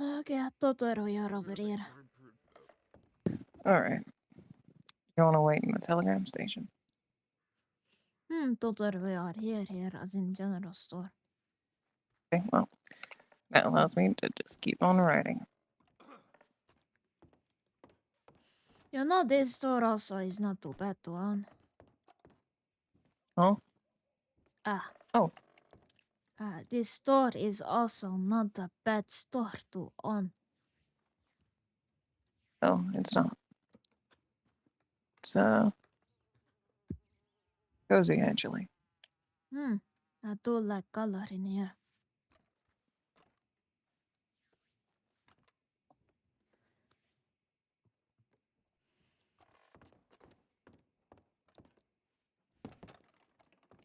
Okei, Totoro gör över er. Alright. You want to wait in the telegram station? Totoro gör here as in general store. Okay, well, that allows me to just keep on writing. You know this store also is not too bad to own. Huh? Ah. Oh. This store is also not a bad store to own. Oh, it's not. It's, cozy, actually. I do like color in here.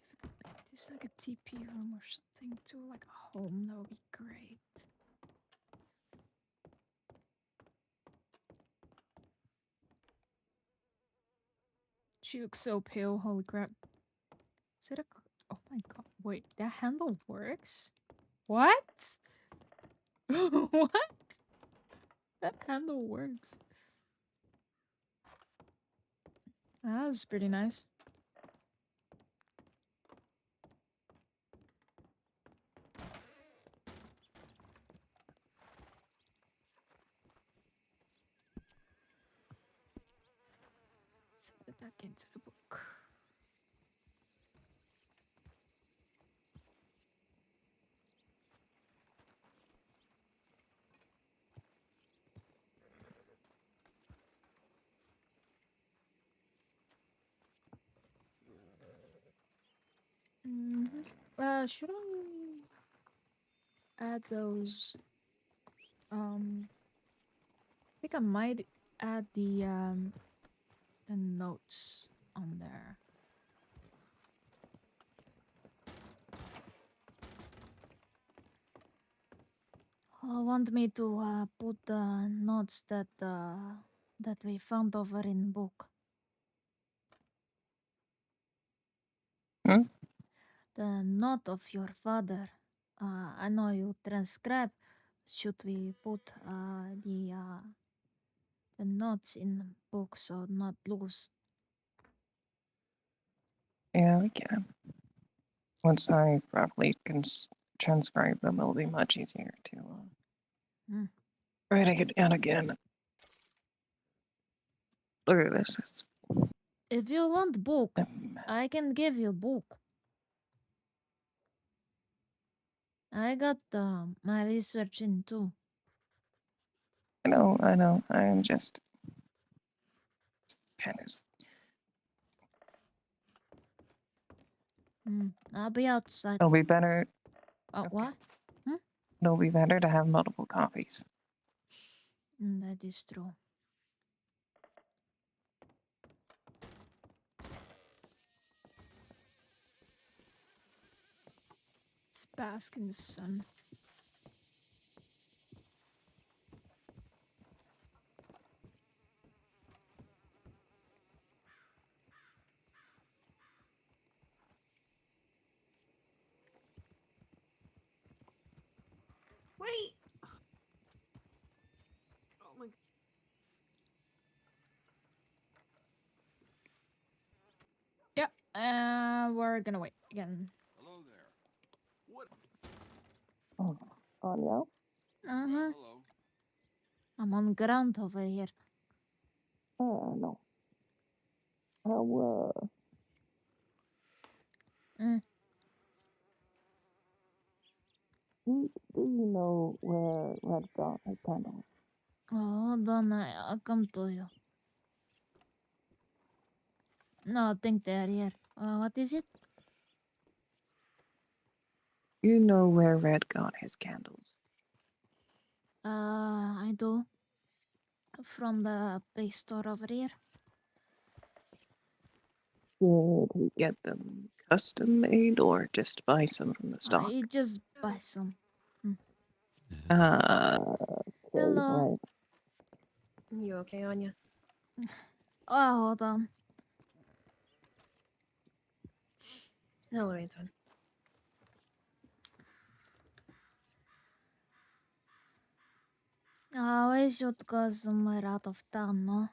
If it could make this like a TP room or something too, like a home, that would be great. She looks so pale, holy crap. Is it a... Oh my god, wait, that handle works? What? What? That handle works. That's pretty nice. Set it back into the book. Should I add those? I think I might add the notes on there. I want me to put the notes that we found over in book. Hmm? The note of your father. I know you transcribe. Should we put the notes in the book so not lose? Yeah, we can. Once I properly transcribe them, it'll be much easier to write it again. Look at this. It's If you want book, a mess. I can give you book. I got my research in too. I know. I am just kind of. I'll be outside. It'll be better. Okay. What? It'll be better to have multiple copies. That is true. Let's bask in the sun. Wait! Oh my... Yep, we're gonna wait again. Hello there. What? Oh, Anya? Hello. I'm on ground over here. No. How, do you know where Red got his candle? Oh, hold on, I'll come to you. No, I think they're here. What is it? You know where Red got his candles? I do. From the base store over here. Did he get them custom made or just buy some from the stock? I just buy some. Hello. Hello. You okay, Anya? Oh, hold on. Hello, Anton. we should go somewhere out of town, no?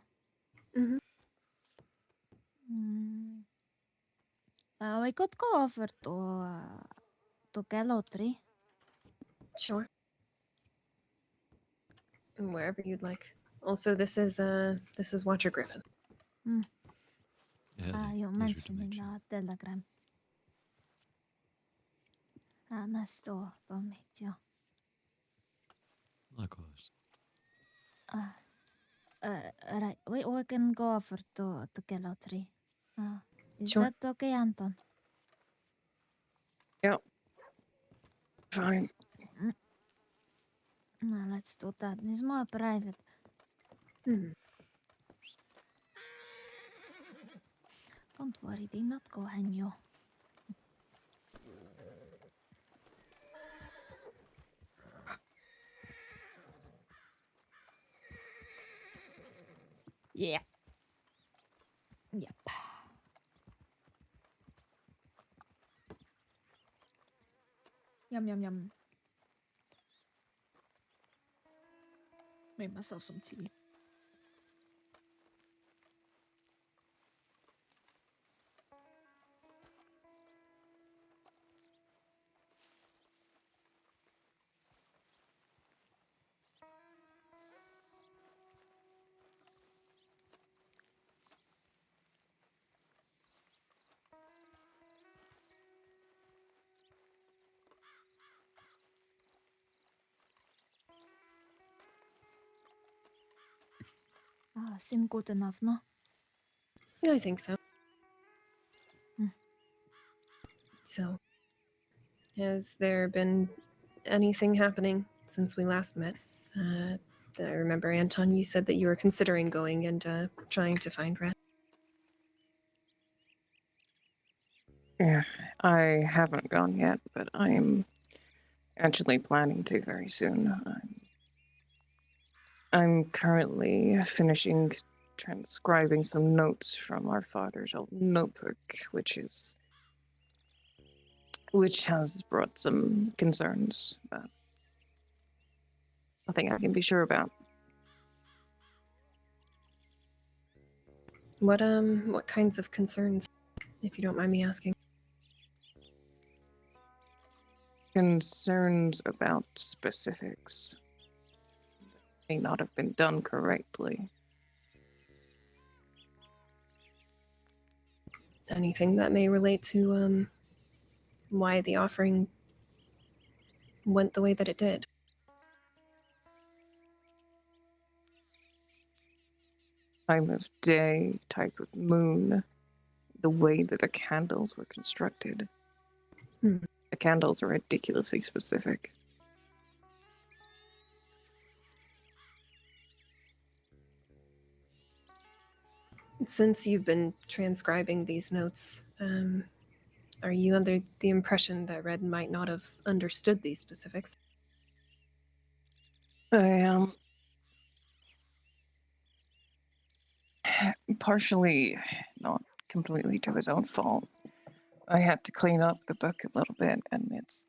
Mm-hmm. Mm. We could go over to Galotry. Sure. Wherever you'd like. Also, this is Watcher Griffin. Yeah, You pleasure to mentioned meet in you. the telegram. Nice to meet you. Likewise. Right, we can go over to Galotry. Is Sure. that okay, Anton? Yep. Fine. Let's do that. It's more private. Hmm. Don't worry, they not go hang you. Yeah. Yep. Yum, yum, yum. Made myself some tea. Seem good enough, no? Yeah, I think so. Hmm. So, has there been anything happening since we last met? I remember, Anton, you said that you were considering going and trying to find Red. Yeah, I haven't gone yet, but I'm actually planning to very soon. I'm currently finishing transcribing some notes from our father's old notebook, which has brought some concerns, but nothing I can be sure about. What kinds of concerns, if you don't mind me asking? Concerns about specifics may not have been done correctly. Anything that may relate to why the offering went the way that it did? Time of day, type of moon, the way that the candles were constructed. Hmm. The candles are ridiculously specific. Since you've been transcribing these notes, are you under the impression that Red might not have understood these specifics? I partially, not completely to his own fault. I had to clean up the book a little bit, and it's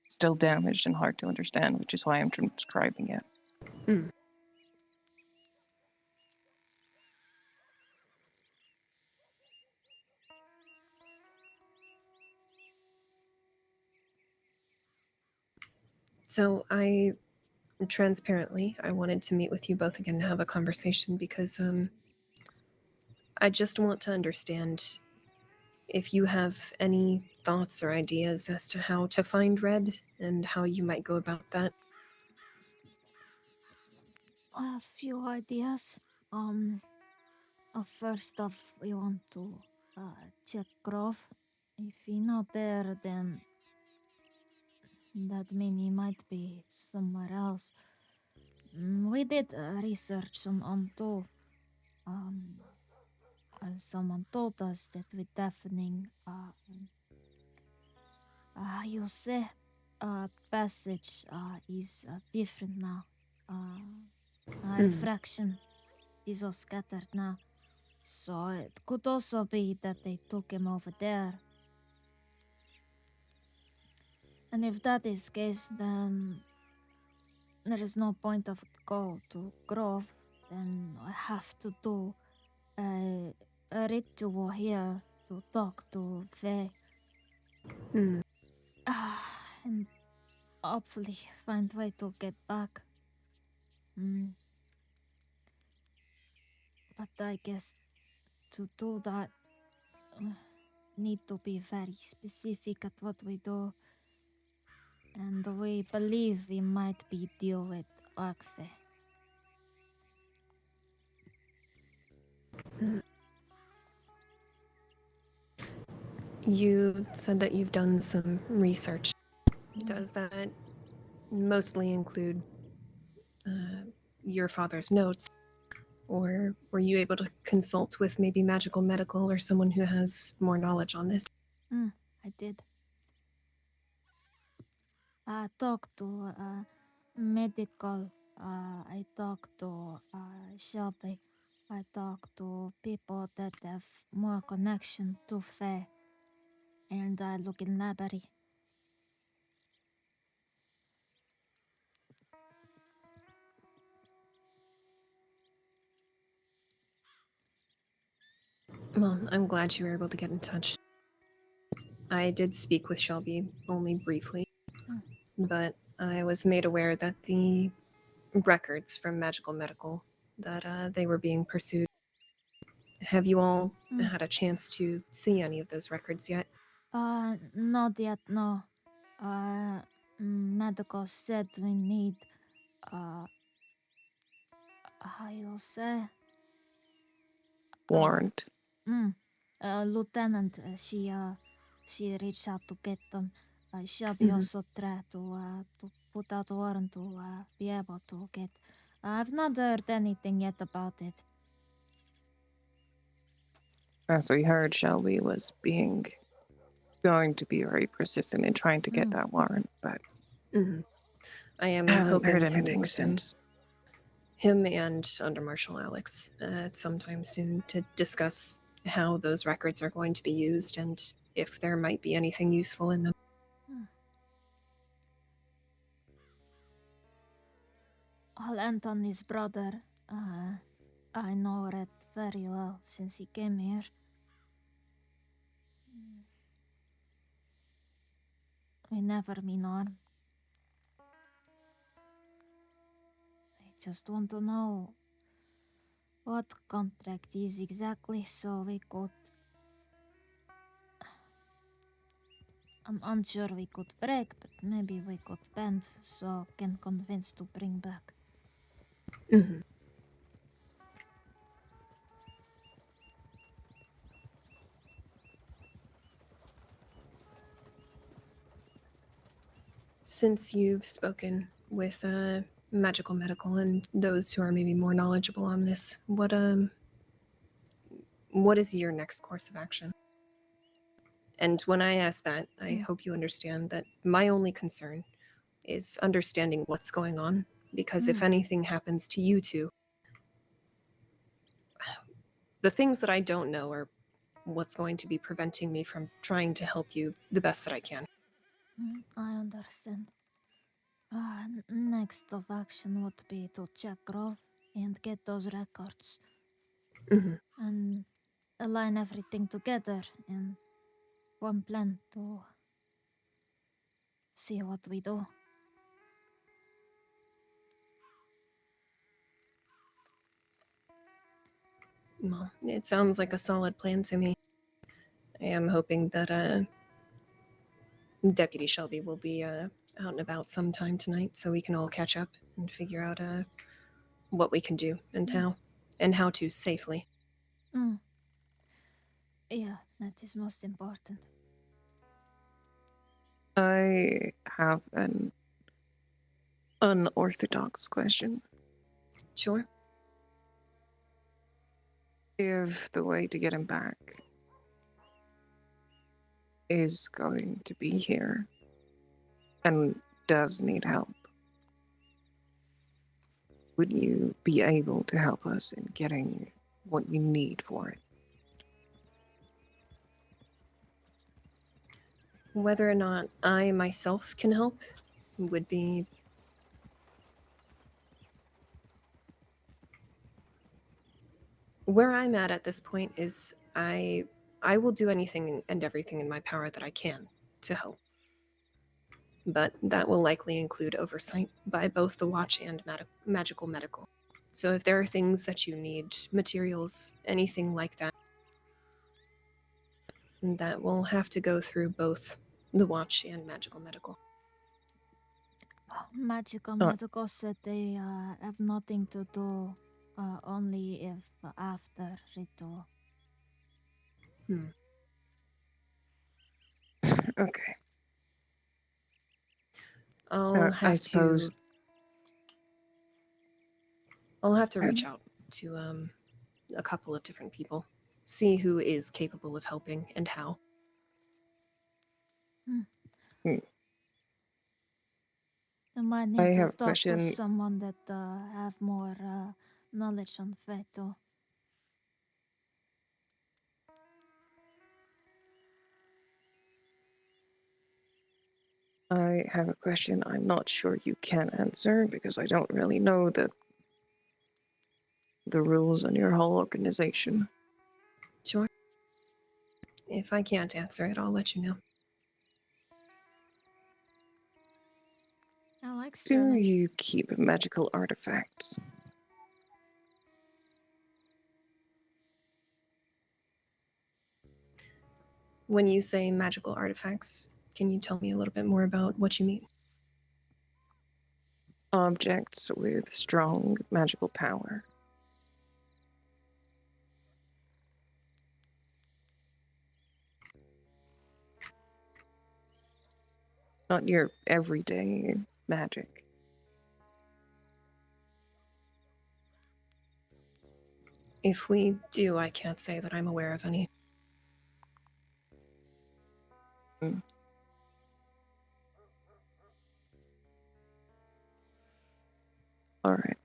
still damaged and hard to understand, which is why I'm transcribing it. Hmm. So transparently, I wanted to meet with you both again to have a conversation because I just want to understand if you have any thoughts or ideas as to how to find Red and how you might go about that. A few ideas. First off, we want to check Grove. If he's not there, then that means he might be somewhere else. We did research on too. Someone told us that with deafening, you say, passage is different now. Refraction is all scattered now. So it could also be that they took him over there. And if that is the case, then there is no point of go to Grove, then I have to do a ritual here to talk to Faye. Hmm. And hopefully find way to get back. Mm. But I guess to do that, need to be very specific at what we do. And we believe we might be deal with Arkve. You said that you've done some research. Mm. Does that mostly include your father's notes? Or were you able to consult with maybe magical medical or someone who has more knowledge on this? I did. I talked to medical. I talked to Shelby. I talked to people that have more connection to Fae. And I look in library. Well, I'm glad you were able to get in touch. I did speak with Shelby only briefly, but I was made aware that the records from Magical Medical that they were being pursued. Have you all had a chance to see any of those records yet? Not yet, no. Medical said we need, how you say? Warrant. Lieutenant, she reached out to get them. Shelby also tried to put out a warrant to be able to get. I've not heard anything yet about it. As we heard, Shelby was going to be very persistent in trying to get that warrant, but I am haven't hoping heard to meet anything with since. him and Under Marshal Alex at sometime soon to discuss how those records are going to be used and if there might be anything useful in them. All Anthony's brother, I know Red very well since he came here. We never mean harm. I just want to know what contract is exactly so we could. I'm unsure we could break, but maybe we could bend so can convince to bring back. Since you've spoken with Magical Medical and those who are maybe more knowledgeable on this, what is your next course of action? And when I ask that, I hope you understand that my only concern is understanding what's going on, because if anything happens to you two, the things that I don't know are what's going to be preventing me from trying to help you the best that I can. I understand. Next of action would be to check Grove and get those records. And align everything together in one plan to see what we do. Well, it sounds like a solid plan to me. I am hoping that Deputy Shelby will be out and about sometime tonight so we can all catch up and figure out what we can do and how to safely. Yeah, that is most important. I have an unorthodox question. Sure. If the way to get him back is going to be here and does need help, would you be able to help us in getting what you need for it? Whether or not I myself can help would be Where I'm at this point is I will do anything and everything in my power that I can to help. But that will likely include oversight by both the watch and magical medical. So if there are things that you need, materials, anything like that, that will have to go through both the watch and magical medical. Magical Uh, medical said they have nothing to do, only if after ritual. Okay. I'll I have suppose. to I'll have to Um, reach out to a couple of different people, see who is capable of helping and how. You might I need to have a talk to question. someone that have more knowledge on Feto. I have a question I'm not sure you can answer because I don't really know the rules in your whole organization. Sure. If I can't answer it, I'll let you know. I like Do Sterling. you keep magical artifacts? When you say magical artifacts, can you tell me a little bit more about what you mean? Objects with strong magical power. Not your everyday magic. If we do, I can't say that I'm aware of any. Mm. All right.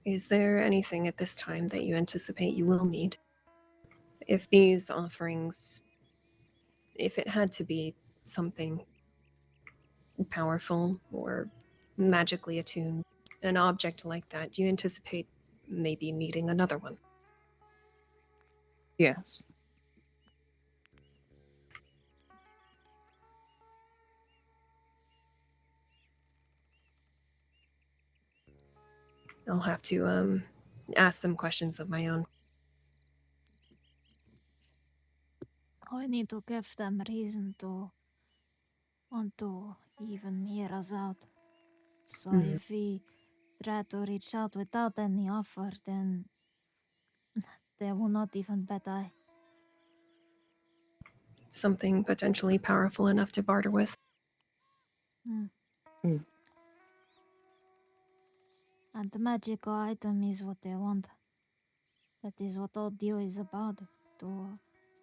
Is there anything at this time that you anticipate you will need? If these offerings, if it had to be something powerful or magically attuned, an object like that, do you anticipate maybe needing another one? Yes. I'll have to ask some questions of my own. I need to give them reason to want to even hear us out. So Mhm. if we try to reach out without any offer, then they will not even bet eye. Something potentially powerful enough to barter with. Mm. Mm. And the magical item is what they want. That is what all deal is about. To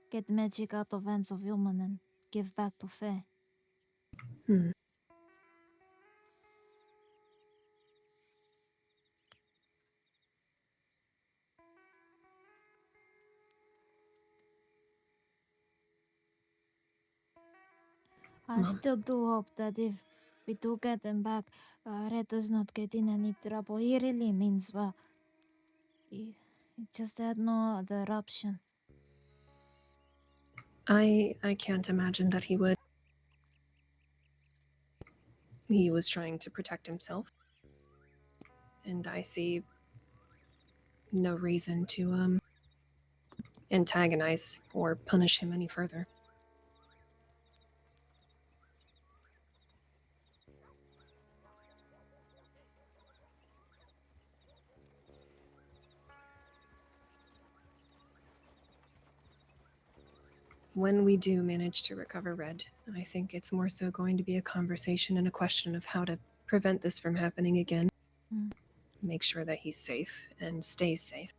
get magic out of hands of human and give back to Fae. Hmm. I Mom, still do hope that if we do get them back, Red does not get in any trouble. He really means well. He just had no other option. I can't imagine that he would. He was trying to protect himself. And I see no reason to antagonize or punish him any further. When we do manage to recover Red, I think it's more so going to be a conversation and a question of how to prevent this from happening again. Mm. Make sure that he's safe and stays safe.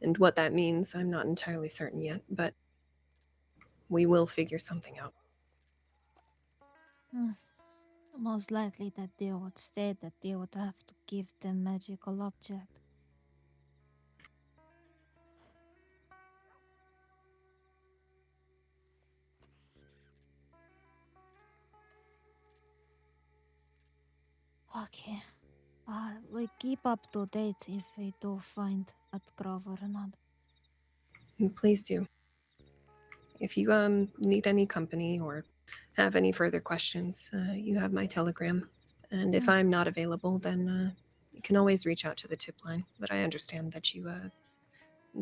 And what that means, I'm not entirely certain yet, but we will figure something out. Most likely that they would state that they would have to give them magical object. Okay. We keep up to date if we do find at Grove or not. Please do. If you need any company or have any further questions, you have my telegram. And if I'm not available, then you can always reach out to the tip line. But I understand that you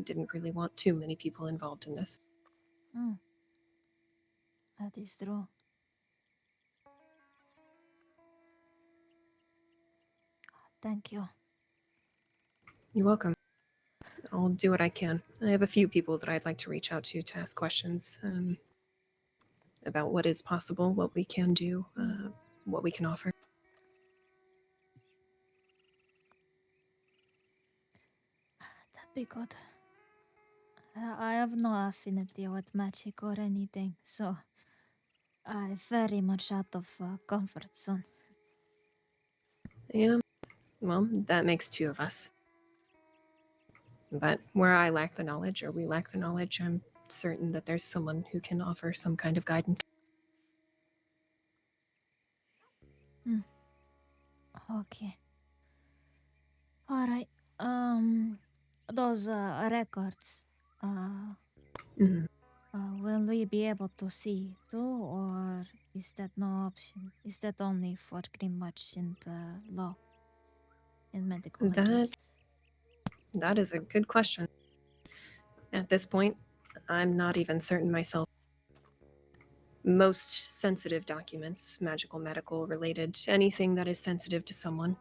didn't really want too many people involved in this. That is true. Thank you. You're welcome. I'll do what I can. I have a few people that I'd like to reach out to ask questions about what is possible, what we can do, what we can offer. That'd be good. I have no affinity with magic or anything, so I'm very much out of comfort zone. Yeah, well, that makes two of us. But where I lack the knowledge, or we lack the knowledge, I'm certain that there's someone who can offer some kind of guidance. Okay. All right. Those records. Mhm. Will we be able to see too, or is that no option? Is that only for Greenwich and law and medical? I guess. That is a good question. At this point, I'm not even certain myself. Most sensitive documents, magical, medical, related, anything that is sensitive to someone,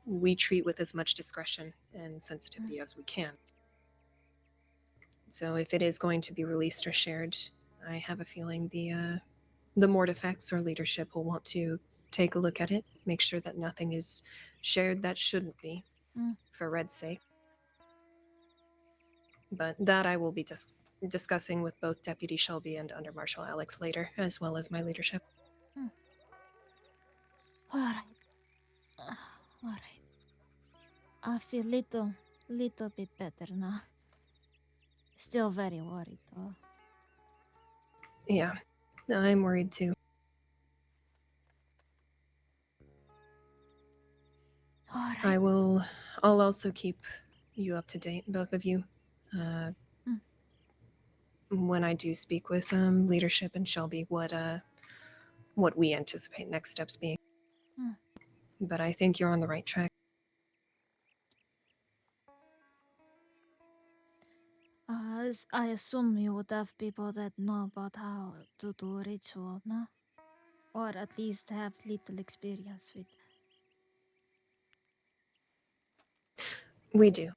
we treat with as much discretion and sensitivity as we can. So if it is going to be released or shared, I have a feeling the Mortifex or leadership will want to take a look at it, make sure that nothing is shared that shouldn't be, for Red's sake. But that I will be discussing with both Deputy Shelby and Under Marshal Alex later, as well as my leadership. All right. All right. I feel little bit better now. Still very worried though. Yeah, I'm worried too. All right. I'll also keep you up to date, both of you. When I do speak with leadership and Shelby, what we anticipate next steps being. But I think you're on the right track. I assume you would have people that know about how to do ritual, no? Or at least have little experience with. We do.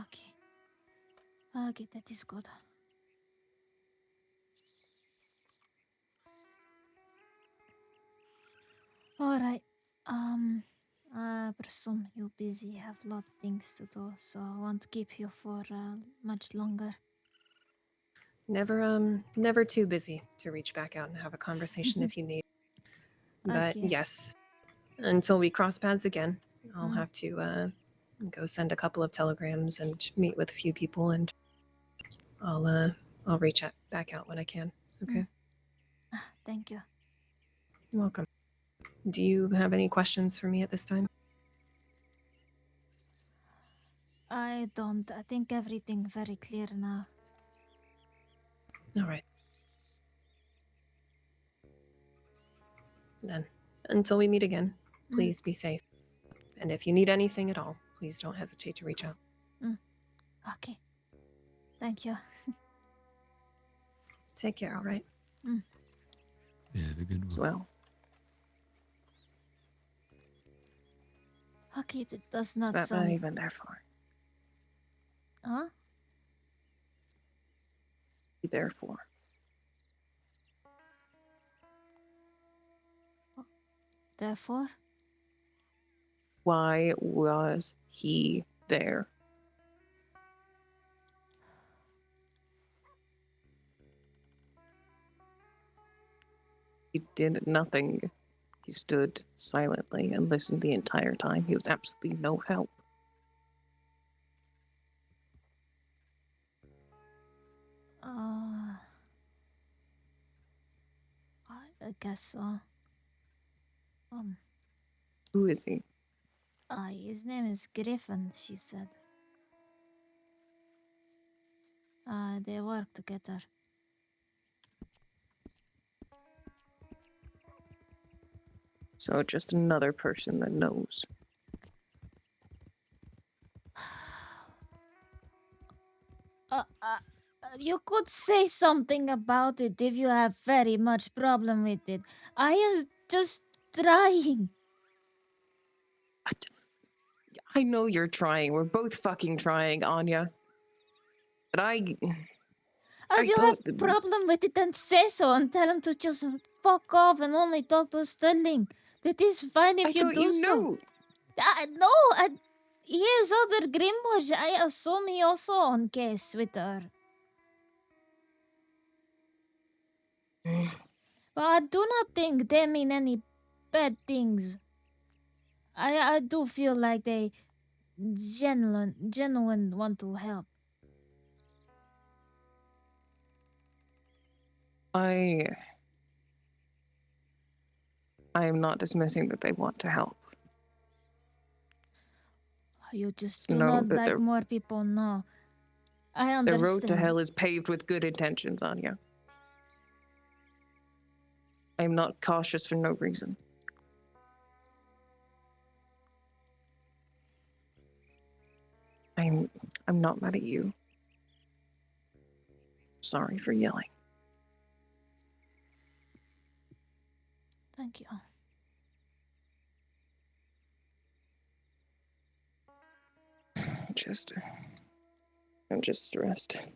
Okay. Okay, that is good. All right. I presume you're busy, have a lot of things to do, so I won't keep you for much longer. Never too busy to reach back out and have a conversation if you need. But Okay. yes, until we cross paths again, I'll have to go send a couple of telegrams and meet with a few people, and I'll reach back out when I can. Okay. Thank you. You're welcome. Do you have any questions for me at this time? I don't. I think everything very clear now. All right. Then, until we meet again, please be safe. And if you need anything at all, please don't hesitate to reach out. Okay. Thank you. Take care, all right? Yeah, have a good one. As well. Okay, that does Is not that not sound. even their fault? Huh? Therefore. Therefore? Why was he there? He did nothing. He stood silently and listened the entire time. He was absolutely no help. I guess so. Who is he? His name is Griffin, she said. They work together. So just another person that knows. You could say something about it if you have very much problem with it. I am just trying. I know you're trying. We're both fucking trying, Anya. But If I you don't. have problem with it, then say so and tell him to just fuck off and only talk to Sterling. That is fine if I you thought do you so. knew. No, he has other grimoires. I assume he also on case with her. But I do not think they mean any bad things. I do feel like they genuine want to help. I am not dismissing that they want to help. You just Just do know not that like more people know. I the understand. road to hell is paved with good intentions, Anya. I am not cautious for no reason. I'm not mad at you. Sorry for yelling. Thank you. I'm just stressed.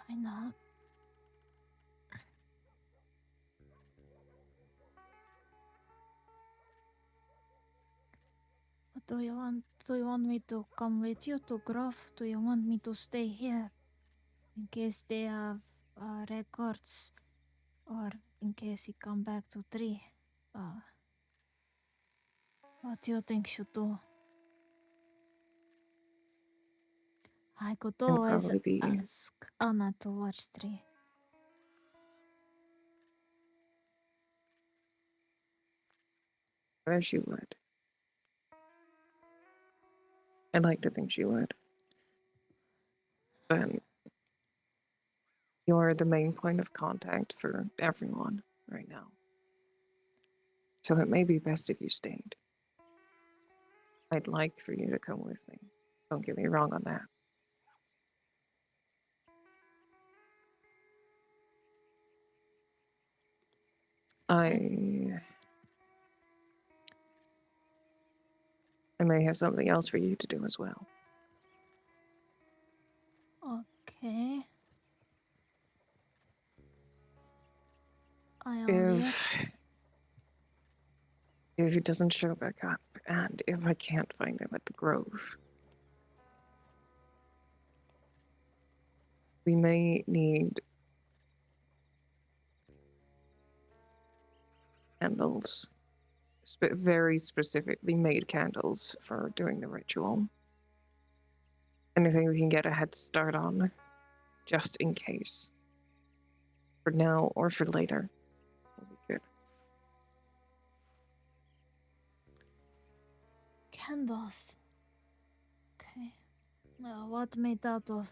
I know. What do you want? Do you want me to come with you to Grove? Do you want me to stay here? In case they have records. Or in case he come back to 3. What do you think should do? I could It'll always probably be ask Anna to watch 3. where she would. I'd like to think she would. But you're the main point of contact for everyone right now. So it may be best if you stayed. I'd like for you to come with me. Don't get me wrong on that. I may have something else for you to do as well. Okay. I'll hear. If he doesn't show back up, and if I can't find him at the Grove, we may need candles, very specifically made candles for doing the ritual. Anything we can get a head start on, just in case. For now or for later, will be good. Candles. Okay. What made out of?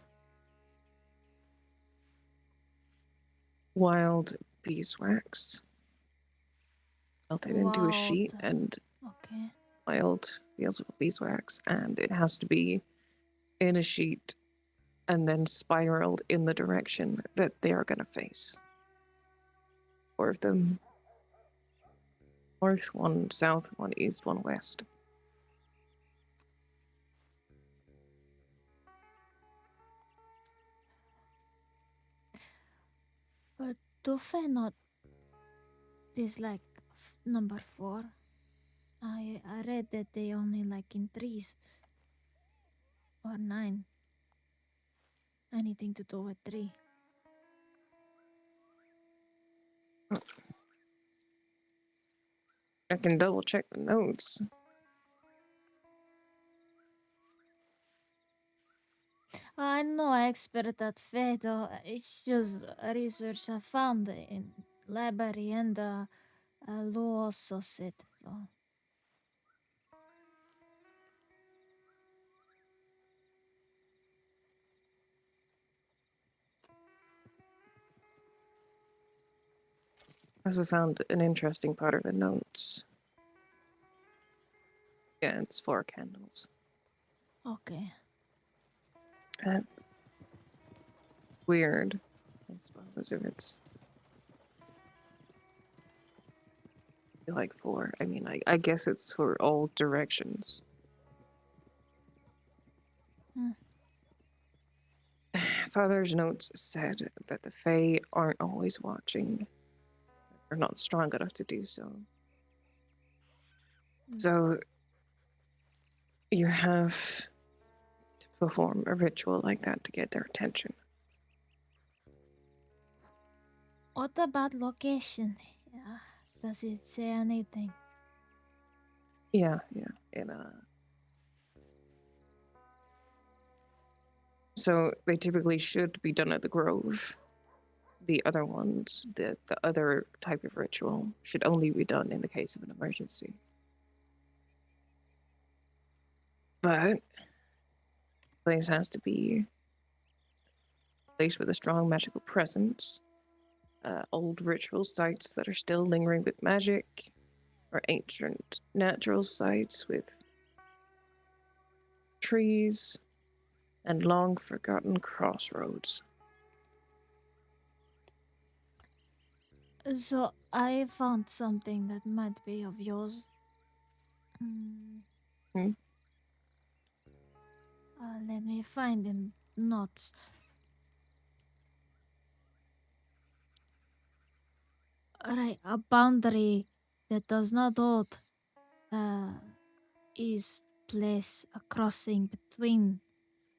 Wild beeswax. Melted into a sheet Wild. and Okay. wild beeswax, and it has to be in a sheet and then spiraled in the direction that they are going to face. 4 of them. North, 1 south, 1 east, 1 west. But Tufe not is like number 4. I read that they only like in 3s or 9. Anything to do with 3. I can double check the notes. no expert at fate, though. It's just research I found in library and law also said so. I also found an interesting part of the notes. Yeah, it's 4 candles. Okay. That's weird, I suppose, if it's like 4. I mean, I guess it's for all directions. Hmm. Father's notes said that the Fae aren't always watching, or not strong enough to do so. Mm. So you have to perform a ritual like that to get their attention. What about location? Yeah. Does it say anything? Yeah. And so they typically should be done at the Grove. The other ones, the other type of ritual, should only be done in the case of an emergency. But place has to be a place with a strong magical presence. Old ritual sites that are still lingering with magic, or ancient natural sites with trees and long forgotten crossroads. So I found something that might be of yours. Mm, Hmm? let me find in notes. Right, a boundary that does not hold uh, is placed a crossing between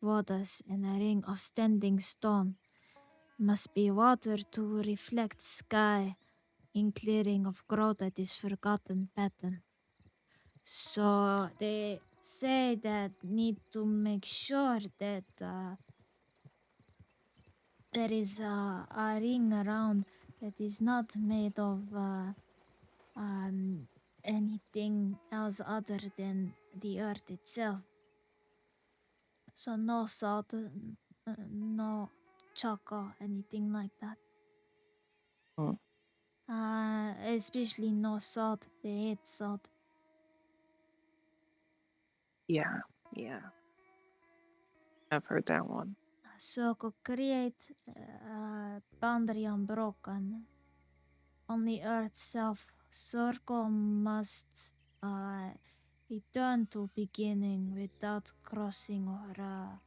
waters and a ring of standing stone. Must be water to reflect sky in clearing of growth that is forgotten pattern. So they say that need to make sure that there is a ring around that is not made of um, anything else other than the earth itself. So no salt, no chalk or anything like that. Hmm. Especially no salt. They hate salt. Yeah. I've heard that one. So to create a boundary unbroken on the earth's self, circle must return to beginning without crossing or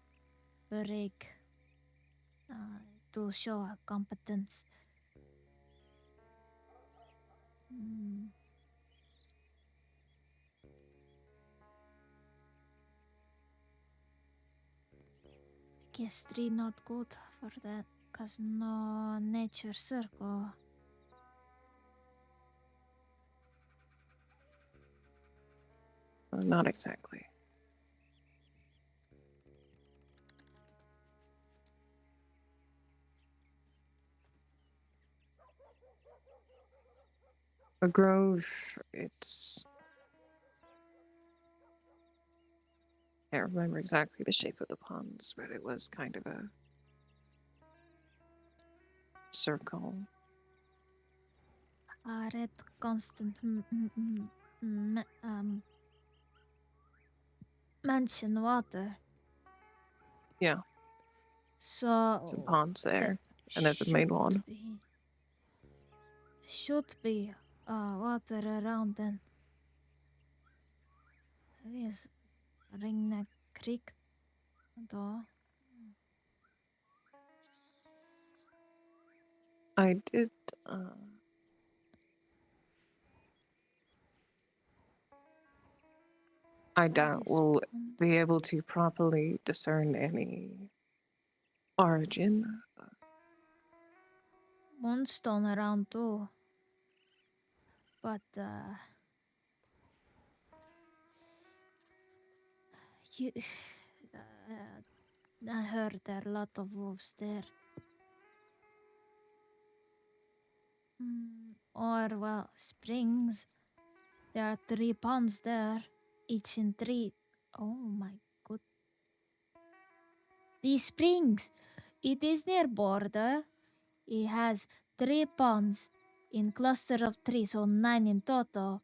break to show a competence. Mm, guess 3 not good for that, cause no nature circle. Not exactly. The grove, it's... I can't remember exactly the shape of the ponds, but it was kind of a circle. Red constant mansion water. Yeah, So some ponds that there, and there's a main one. should be water around and there is Ringneck Creek though. I did, I doubt This we'll pond. be able to properly discern any origin. Moonstone around too. But you I heard there are a lot of wolves there. Or, well, springs. There are 3 ponds there, each in 3. Oh my god. These springs! It is near border. It has 3 ponds in cluster of 3, so 9 in total.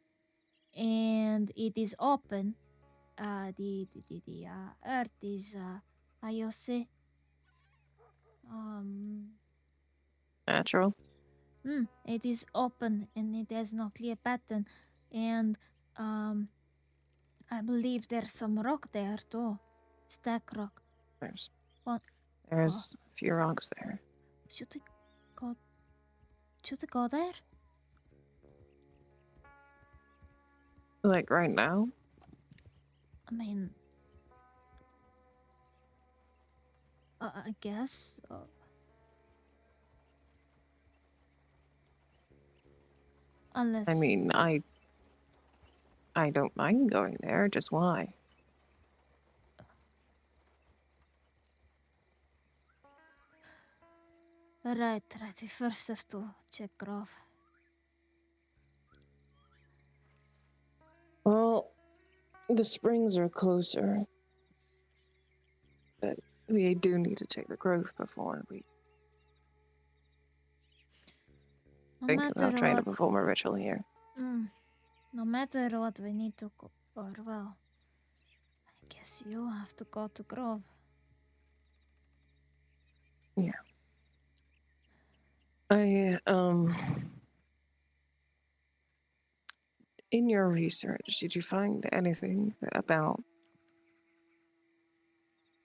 And it is open. The earth is, how you say? Natural. It is open and it has no clear pattern. And, I believe there's some rock there too. Stack rock. There's What? there's a few rocks there. Should we go? Should we go there? Like right now? I mean, I guess. Unless. I mean, I don't mind going there, just why? Right. We first have to check Grove. Well, the springs are closer. But we do need to check the growth before we No think about trying to matter perform a ritual here. what. No matter what, we need to go. Or well, I guess you have to go to Grove. Yeah. I in your research, did you find anything about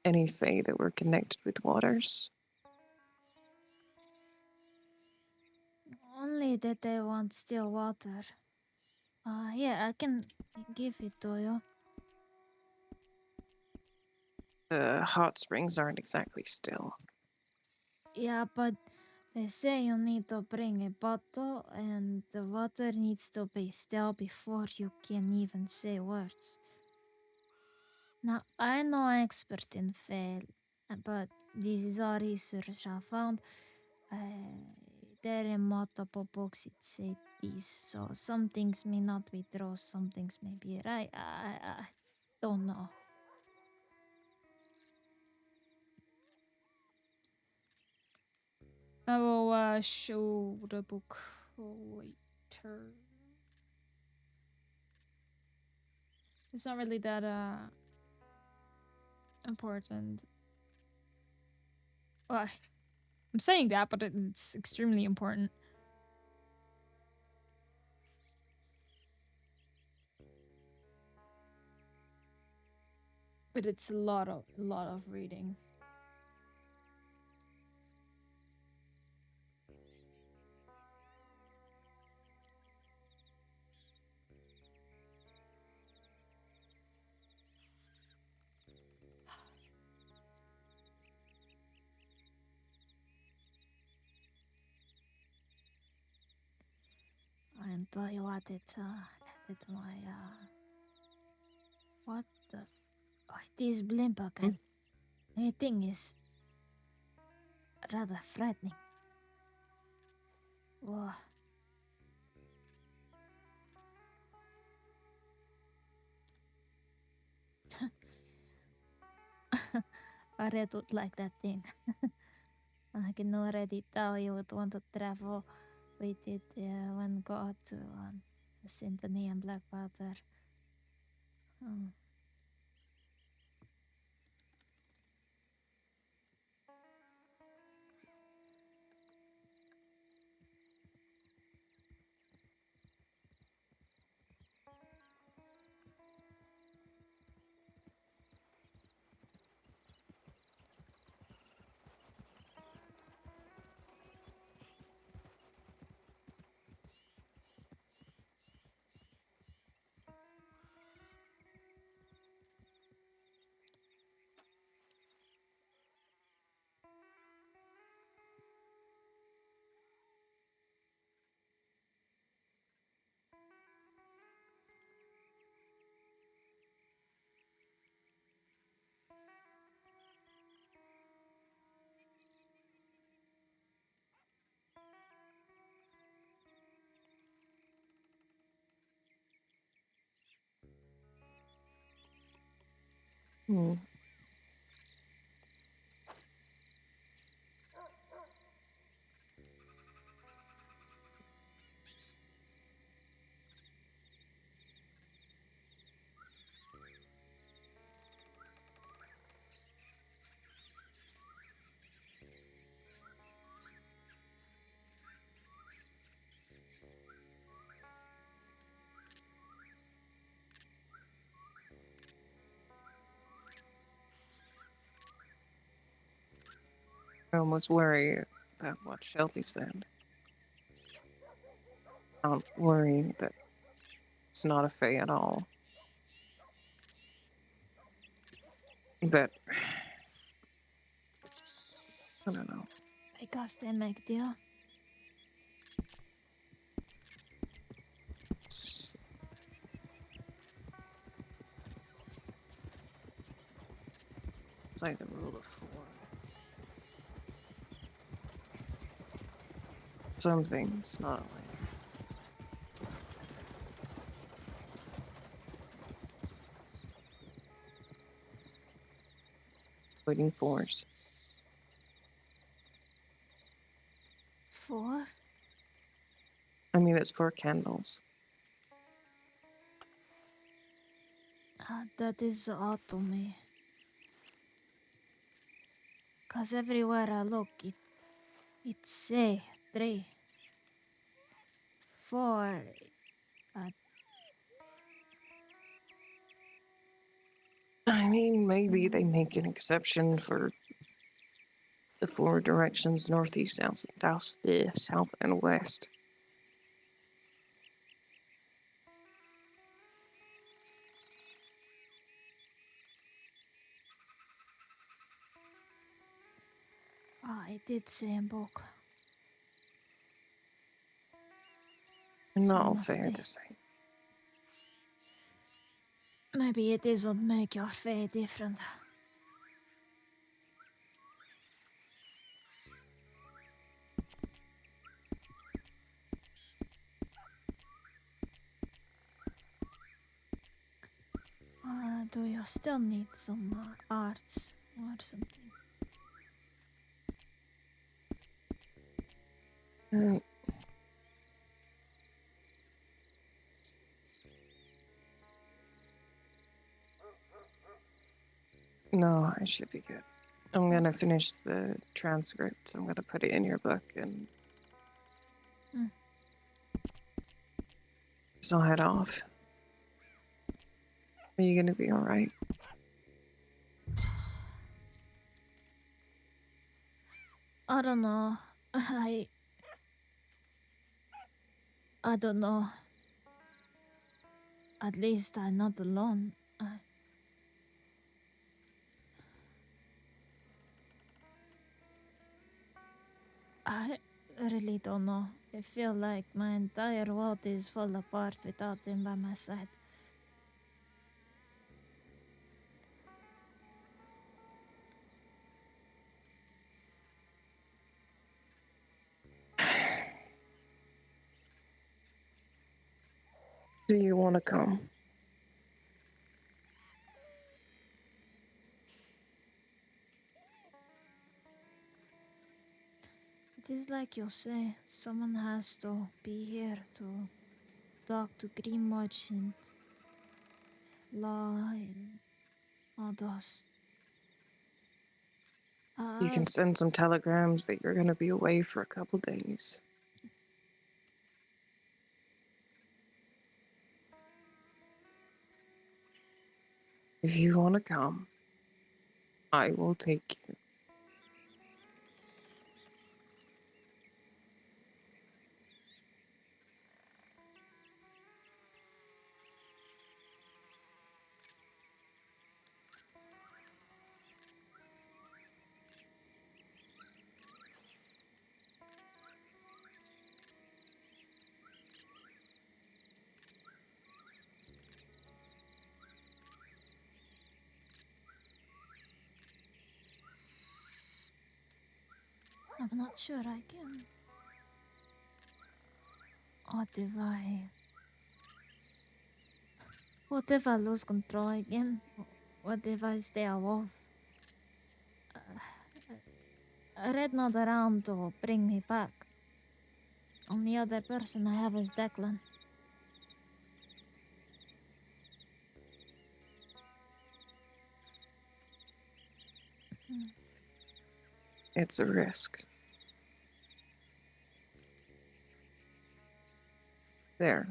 any fae that were connected with waters? Only that they want still water. Here, I can give it to you. The hot springs aren't exactly still. Yeah, but they say you need to bring a bottle and the water needs to be still before you can even say words. Now, I'm no expert in fail, but this is all research I found. There in multiple books it said this, so some things may not be true, some things may be right. I don't know. I will show the book later. It's not really that important. Well, I'm saying that, but it's extremely important. But it's a lot of reading. And tell you what, it my what the it is blimp again. The thing is rather frightening. Whoa. I don't like that thing. I can already tell you would want to travel with it when go to the Symphony and Blackwater. Oh. Hmm. I almost worry about what Shelby said. I don't worry that it's not a fae at all. But I don't know. Mikäs demek It's, it's like the rule of four. Some things, not only. Waiting fours. 4? I mean, it's 4 candles. That is odd to me. Cause everywhere I look, it say 3. 4. I mean, maybe they make an exception for the 4 directions: northeast, south, and west. It did say in book. And So not all must fae are be. the same. Maybe it is what make your fate different. Do you still need some arts or something? Uh, no, I should be good. I'm gonna finish the transcript. I'm gonna put it in your book, and so I'll head off. Are you gonna be all right? I don't know. I don't know. At least I'm not alone. I really don't know. I feel like my entire world is fall apart without him by my side. Do you want to come? It is like you say, someone has to be here to talk to Green Merchant, Law, and all those. You can send some telegrams that you're gonna be away for a couple days. If you want to come, I will take you. I'm not sure I can. What if I... What if I lose control again? What if I stay a wolf? Red not around to bring me back. Only other person I have is Declan. It's a risk. There.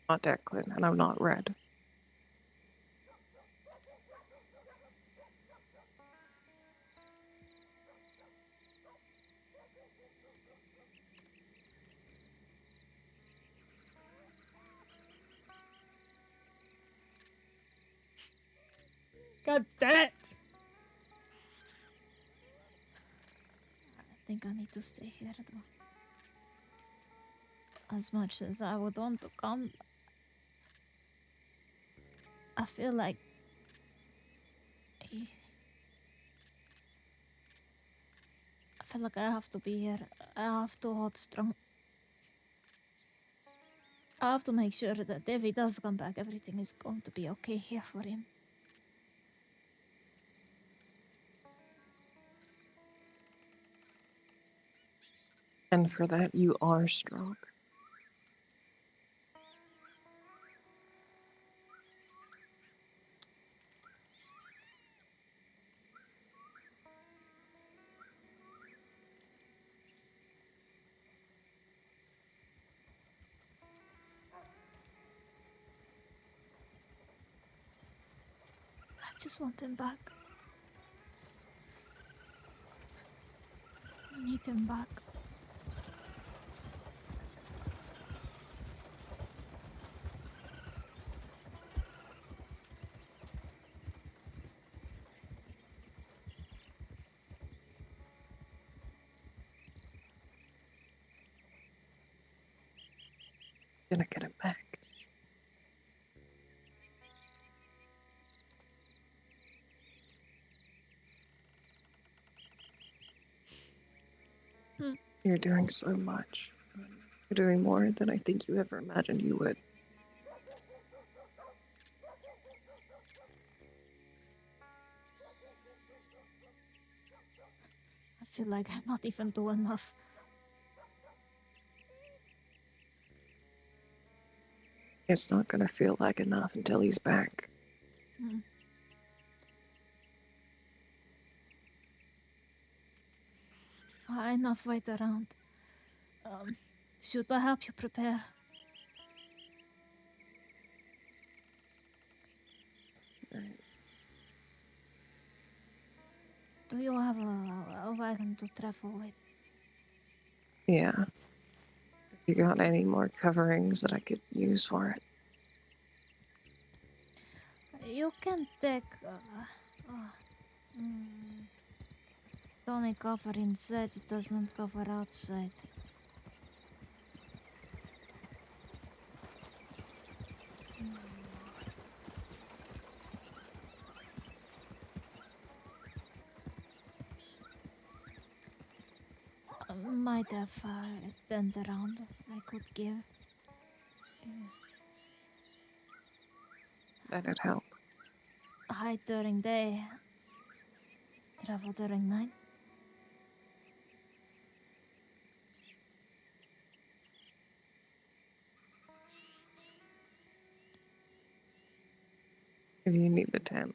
Not Declan, and I'm not red. God damn it! I think I need to stay here though. As much as I would want to come, I feel like I feel like I have to be here. I have to hold strong. I have to make sure that if he does come back, everything is going to be okay here for him. And for that, you are strong. I just want him back. I need him back. Gonna get him back. You're doing so much. You're doing more than I think you ever imagined you would. I feel like I'm not even doing enough. It's not gonna feel like enough until he's back. Mm. Enough wait around. Should I help you prepare? Right. Do you have a wagon to travel with? Yeah. If you got any more coverings that I could use for it? You can take uh, mm, it only cover inside, it does not cover outside. Might have a tent around I could give. That'd help. Hide during day, travel during night. If you need the tent,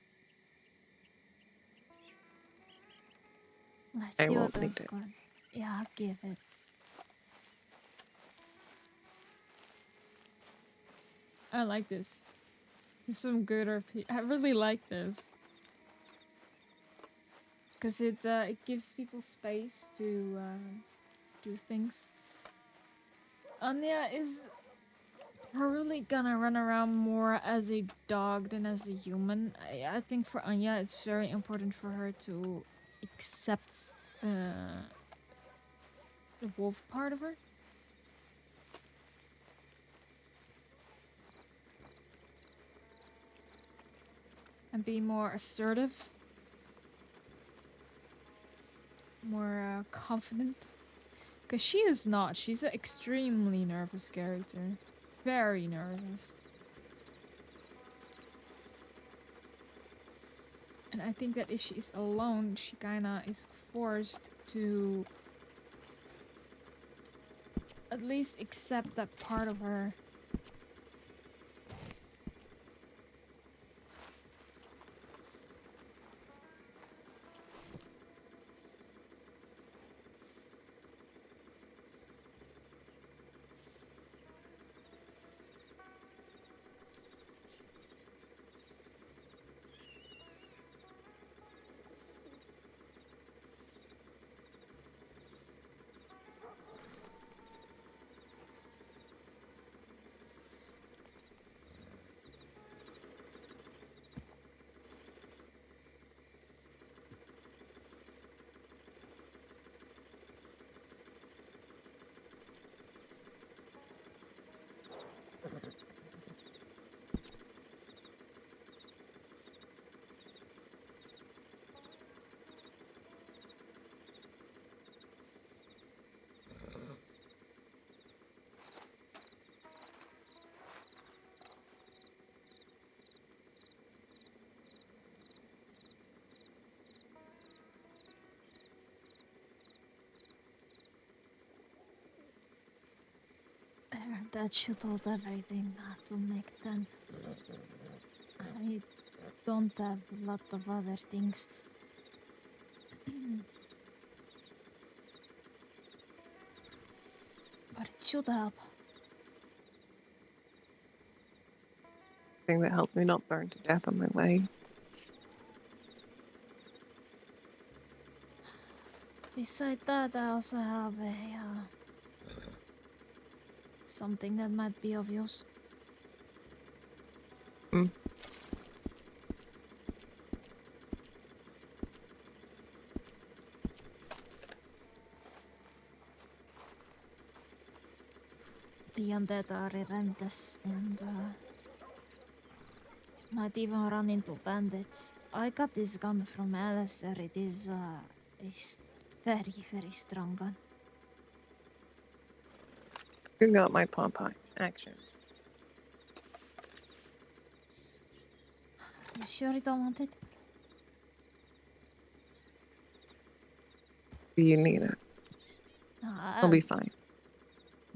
I I see won't what need I've it. got. Yeah, I'll give it. I like this. This is some good RP. I really like this. Because it gives people space to do things. Anya is probably gonna run around more as a dog than as a human. I think for Anya, it's very important for her to accept uh, the wolf part of her. And be more assertive. More confident. Because she is not. She's an extremely nervous character. Very nervous. And I think that if she's alone, she kinda is forced to at least accept that part of her. That should hold everything to make tent. I don't have a lot of other things. But it should help. Thing that helped me not burn to death on my way. Beside that, I also have a something that might be of use. Mm. The undead are relentless and might even run into bandits. I got this gun from Alistair. It is a very, very strong gun. You got my pop action. You sure you don't want it? Do you need it? No, I'll be fine.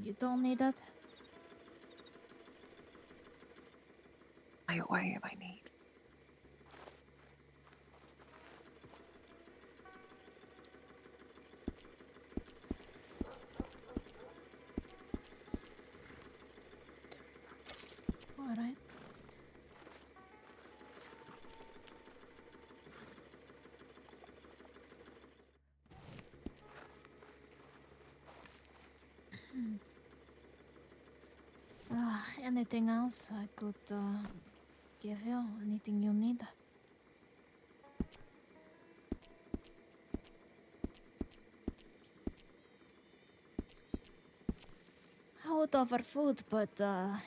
You don't need it? Fly away if I need. Alright. Anything else I could give you? Anything you need? I would offer food, but I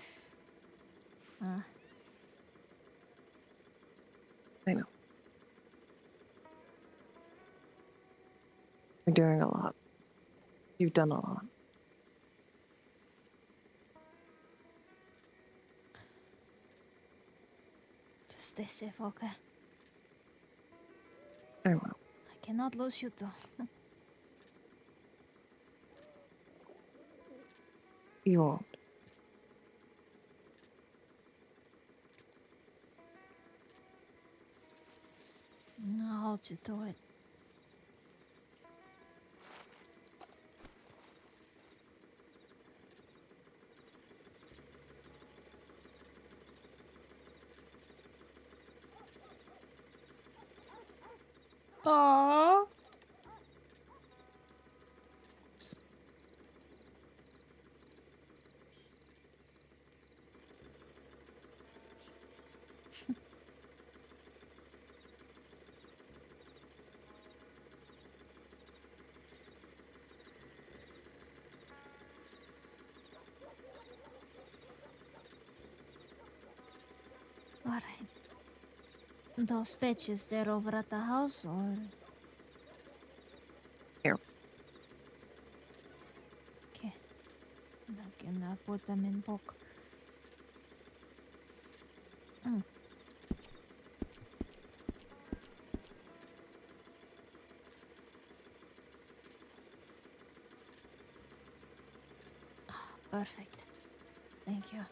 know. You're doing a lot. You've done a lot. just stay safe, okay? I will. I cannot lose you too. You won't. I'll hold you to it. Aww. Alright. Those patches, they're over at the house, or? Here. Okay. I can put them in book. perfect. Thank you.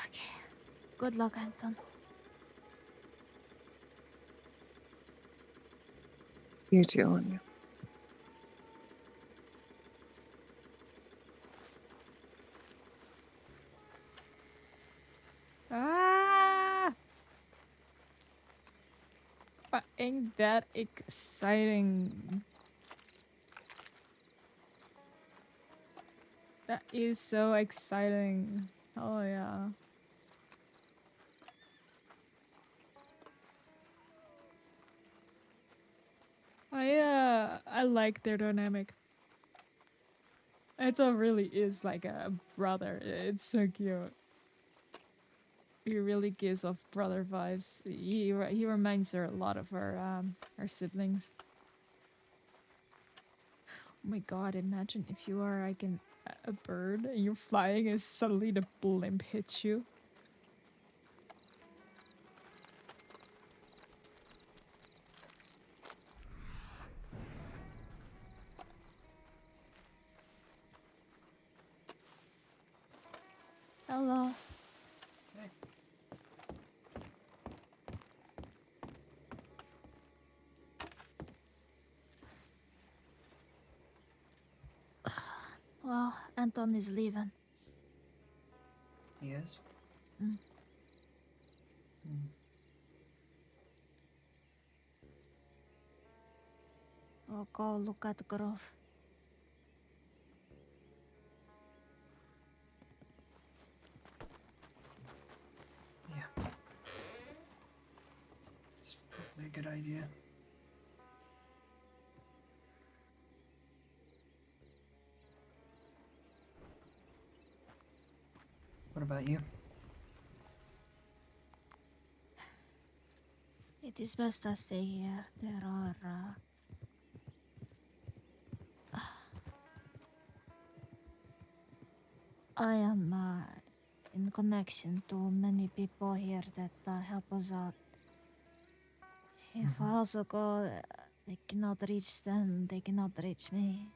Okay. Good luck, Anton. You too, Anya. Ah! But ain't that exciting? That is so exciting. Oh yeah. I like their dynamic. It really is like a brother. It's so cute. He really gives off brother vibes. He reminds her a lot of her siblings. Oh my god! Imagine if you are like a bird and you're flying and suddenly the blimp hits you. Hello. Well, Anton is leaving. He is? Mm. Hmm. We'll go look at the grove. Yeah. It's probably a good idea. What about you? It is best I stay here. There are. I am in connection to many people here that help us out. If I also go, I cannot reach them. They cannot reach me.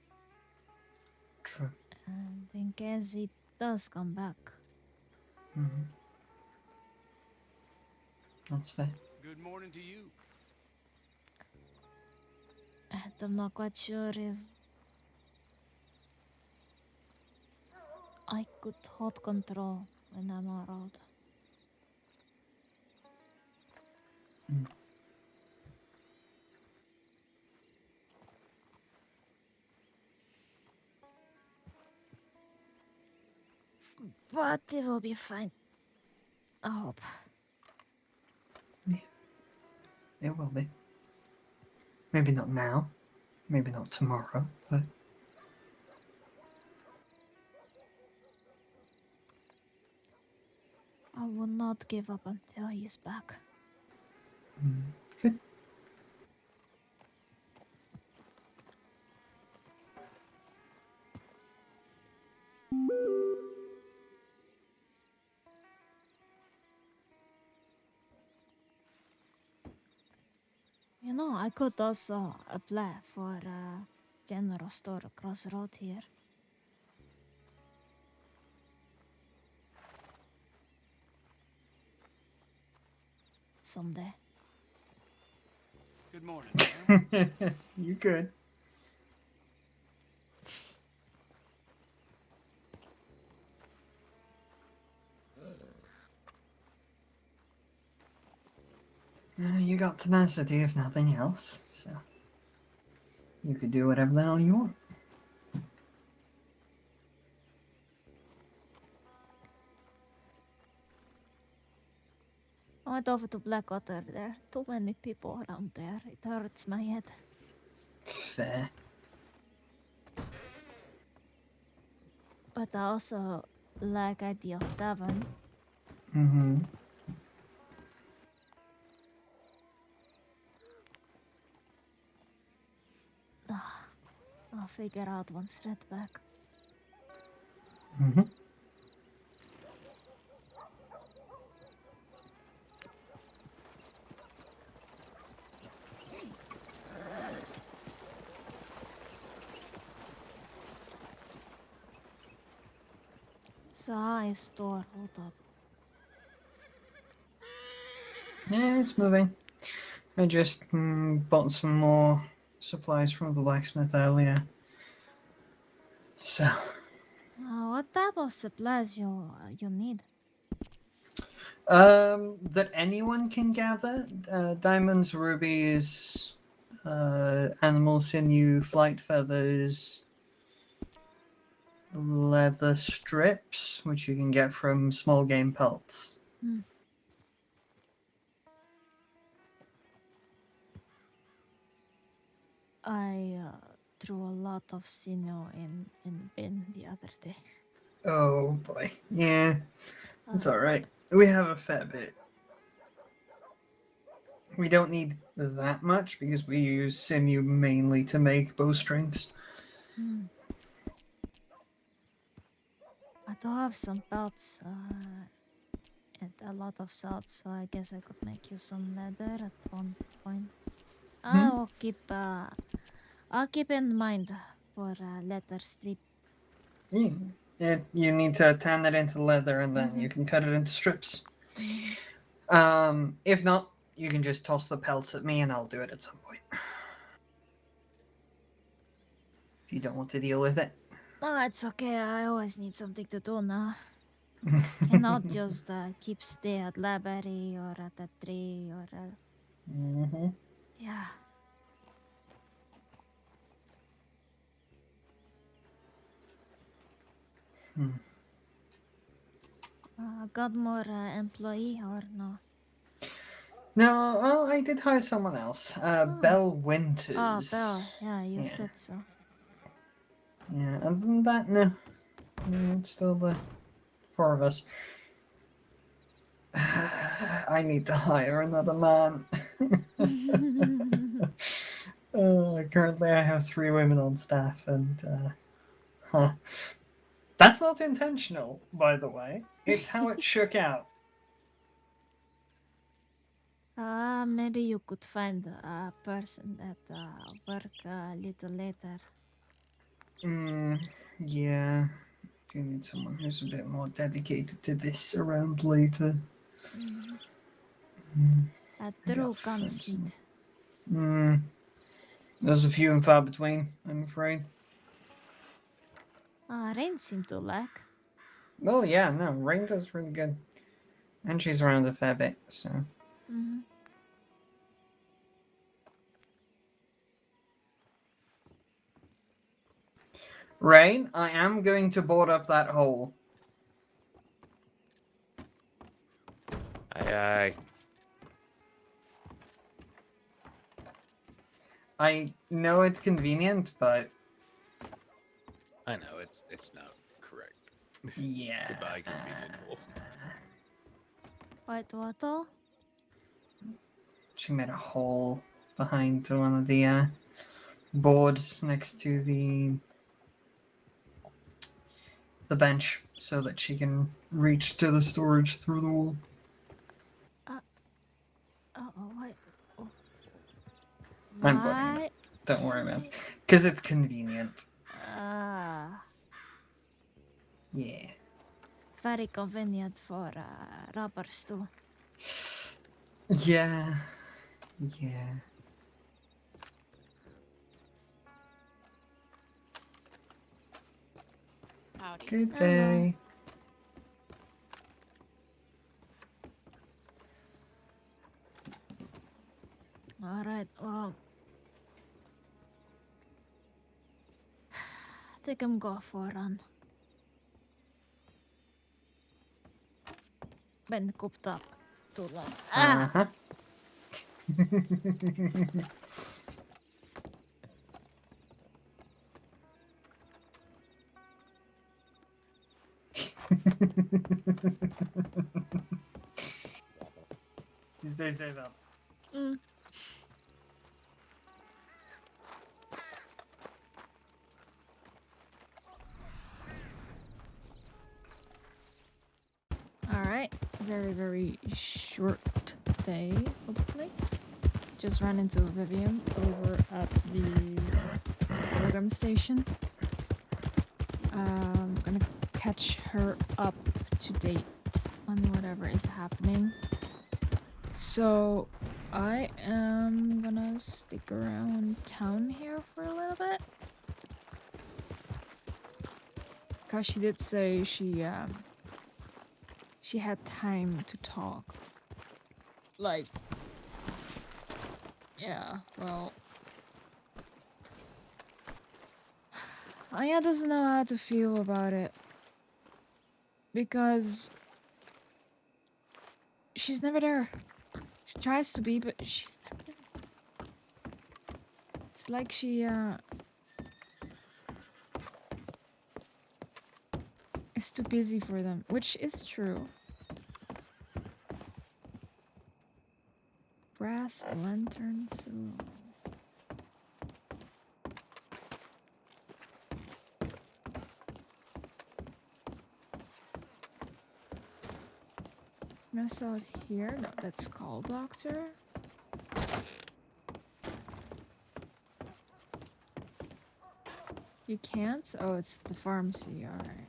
True. And in case it does come back, Mm-hmm. That's fair. Good morning to you. and I'm not quite sure if I could hold control when I'm around. Mm. But it will be fine. I hope. It will be. Maybe not now. Maybe not tomorrow, but I will not give up until he's back. good. You know, I could also apply for a general store across the road here. Someday. Good morning, ma'am. You good. You got tenacity if nothing else, so you could do whatever the hell you want. I went over to Blackwater. There are too many people around there. It hurts my head. Fair. But I also like idea of tavern. Mm-hmm. I'll figure out once Red back. Mm-hmm. It's a high store. Hold up. Yeah, it's moving. I just bought some more supplies from the blacksmith earlier. So, What type of supplies you need? that anyone can gather: diamonds, rubies, animal sinew, flight feathers, leather strips, which you can get from small game pelts. Hmm. I threw a lot of sinew in bin the other day. Oh boy, yeah, it's Uh, all right. We have a fair bit. We don't need that much because we use sinew mainly to make bowstrings. hmm. I do have some belts and a lot of salt, so I guess I could make you some leather at one point. I'll keep in mind for leather strip. You need to tan it into leather and then Mhm. you can cut it into strips. Mhm. If not, you can just toss the pelts at me and I'll do it at some point. If you don't want to deal with it. Oh, it's okay. I always need something to do now. Cannot just keep stay at library or at a tree or Mm-hmm. yeah. Got more employee or no? No, well, I did hire someone else. Belle Winters. Oh, Belle. Yeah, you Yeah. said so. Yeah, other than that, no. It's still the four of us. I need to hire another man. Currently, I have 3 women on staff, and that's not intentional, by the way. It's how it shook out. Maybe you could find a person that work a little later. Yeah. Do need someone who's a bit more dedicated to this around later. A Maybe true I'll find conceit. There's a few and far between, I'm afraid. Rain seemed to like. Oh yeah, no, Rain does really good. And she's around a fair bit, so. Mm-hmm. Rain, I am going to board up that hole. Aye, aye. I know it's convenient, but I know it's not correct. yeah. Goodbye, convenient hole. What all? She made a hole behind one of the boards next to the bench so that she can reach to the storage through the wall. Wait. Oh. I'm boarding it. Why? Don't worry about it. Because it's convenient. Yeah. Very convenient for robbers too. Yeah. Yeah. Howdy. Good Hello. day. All right. Well, I think I'm going for a run. Been cooped up too long. Uh-huh. They say that. All right. Very, very short day, hopefully. Just ran into Vivian over at the program station. Gonna catch her up to date on whatever is happening. So I am gonna stick around town here for a little bit. Cause she did say she had time to talk. Like, yeah, well, Anya doesn't know how to feel about it. Because she's never there. She tries to be, but she's never there. It's like she, is too busy for them, which is true. Brass lanterns. Ooh. Can I sell it here? No, that's called Doctor. You can't? Oh, it's the pharmacy, alright.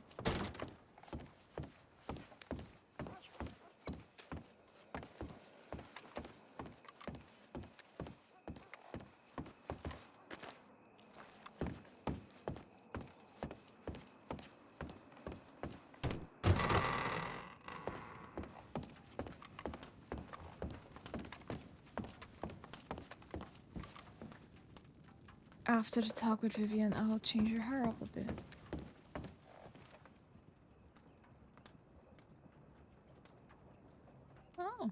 After the talk with Vivian, I'll change your hair up a bit. Oh.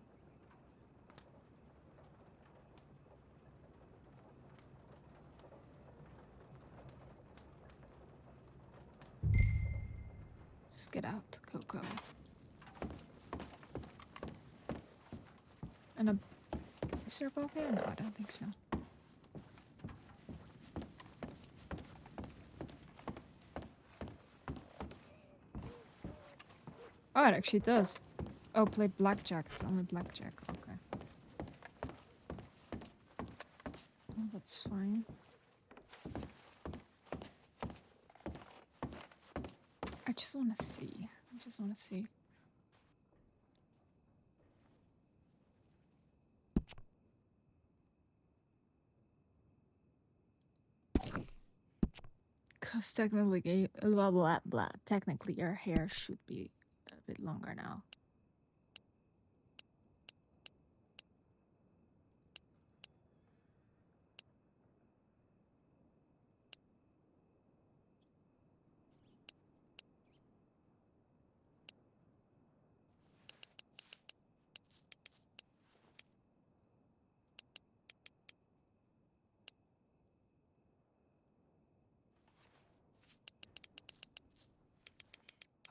Let's get out, Coco. And a... Is there a ball there? No, I don't think so. Oh, it actually does. Oh, play blackjack. It's only blackjack. Okay. Oh, that's fine. I just want to see. I just want to see. Because technically, blah, blah, blah. Technically, your hair should be a bit longer now.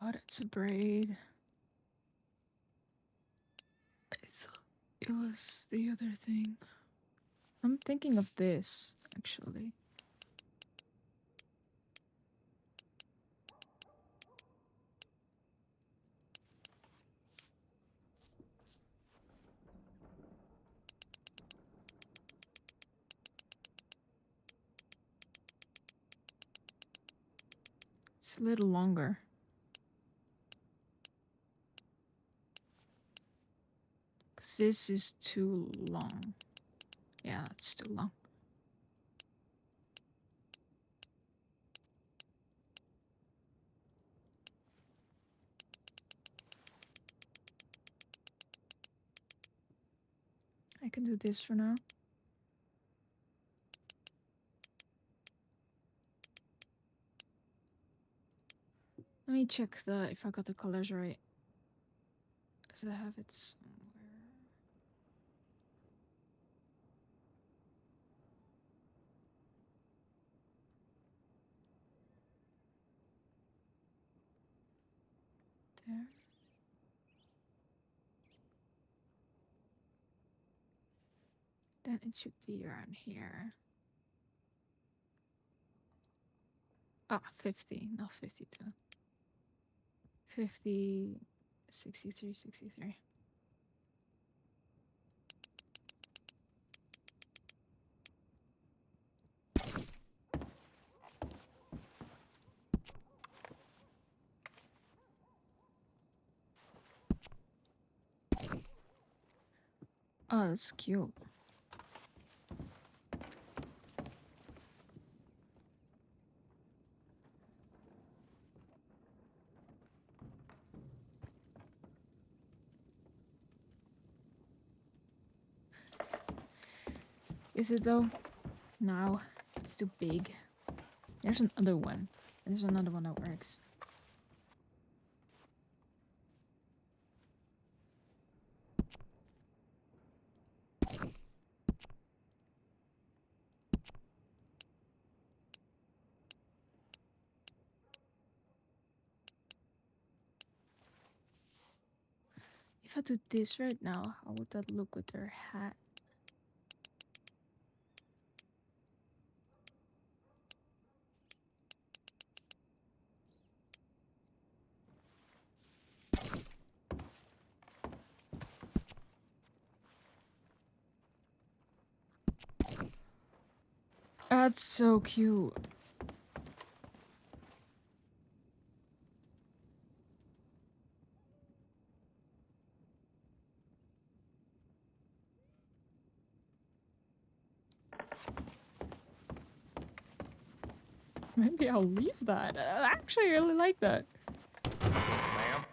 Oh, that's a braid. I thought it was the other thing. I'm thinking of this, actually. It's a little longer. Because this is too long. Yeah, it's too long. I can do this for now. Let me check if I got the colors right. Does it have it somewhere? There. Then it should be around here. Ah, 50, not 52. 50, 63, 63. Oh, that's cute. Is it though? No, it's too big. There's another one. There's another one that works. If I do this right now, how would that look with her hat? That's so cute. Maybe I'll leave that. I actually really like that. Ma'am?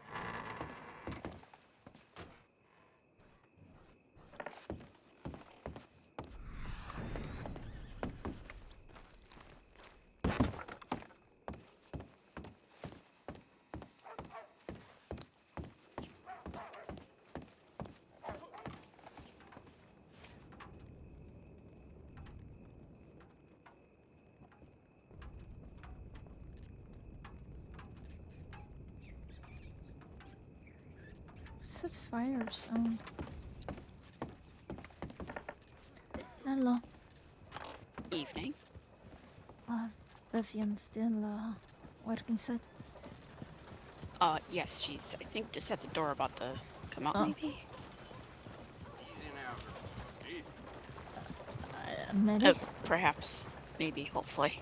What's that fire sound? Hello. Evening. Vivian still working set? Yes, she's, I think, just at the door about to come out, Oh. maybe? Easy now, girl. Easy. Maybe. Perhaps. Maybe, hopefully.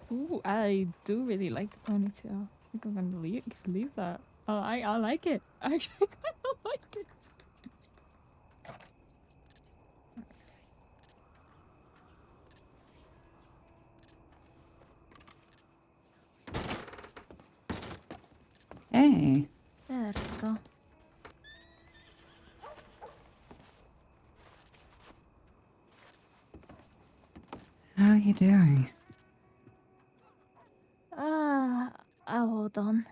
Ooh, I do really like the ponytail. I think I'm gonna leave that. I like it. I actually kind of like it. Hey, There we go. how are you doing? Hold on.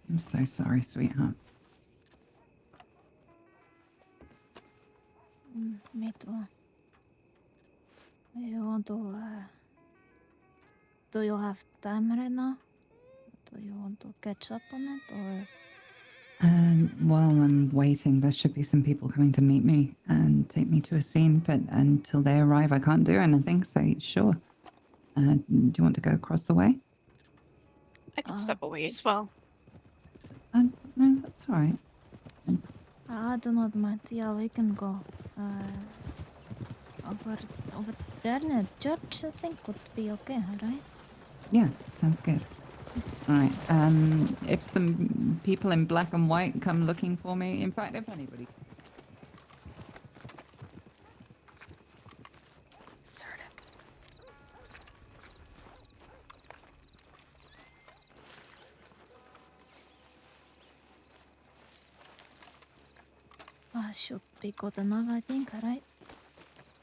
I'm so sorry, sweetheart. Me too. You want to, do you have time right now? Do you want to catch up on it, or? While I'm waiting, there should be some people coming to meet me and take me to a scene, but until they arrive, I can't do anything, so sure. Do you want to go across the way? I can step away as well. No, that's all right. I do not mind. Yeah, we can go. Over there near the church, I think would be okay, right? Yeah, sounds good. All right. If some people in black and white come looking for me, in fact, if anybody. Sort of. Should be good enough, I think, right?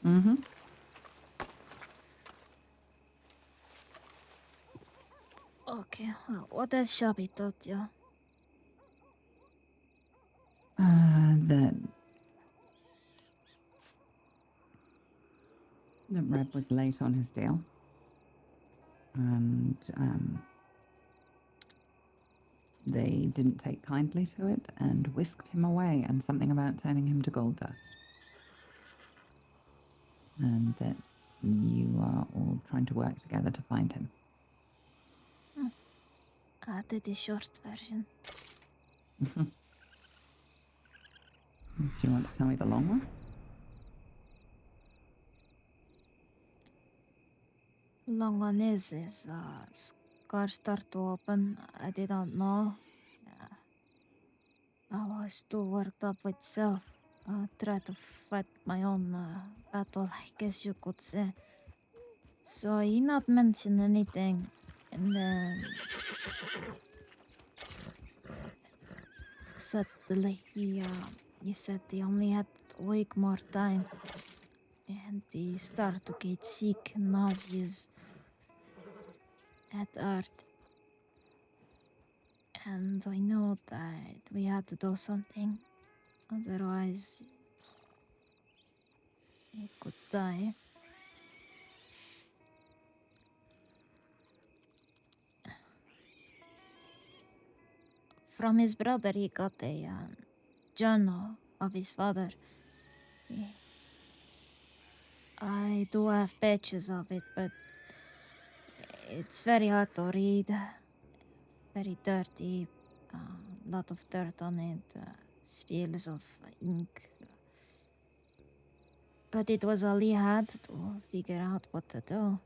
Mm-hmm. Okay, well, what has Shabby taught you? That Reb was late on his deal. And they didn't take kindly to it and whisked him away, and something about turning him to gold dust. And that you are all trying to work together to find him. Did the short version. Do you want to tell me the long one? long one is scar start to open. I didn't know. I was too worked up with self. Try to fight my own battle, I guess you could say. So he not mention anything, and then suddenly he said he only had a week more time, and he started to get sick, nauseous at heart, and I knew that we had to do something, otherwise he could die. From his brother, he got a journal of his father. I do have pages of it, but it's very hard to read. Very dirty. A lot of dirt on it. Spills of ink. But it was all he had to figure out what to do.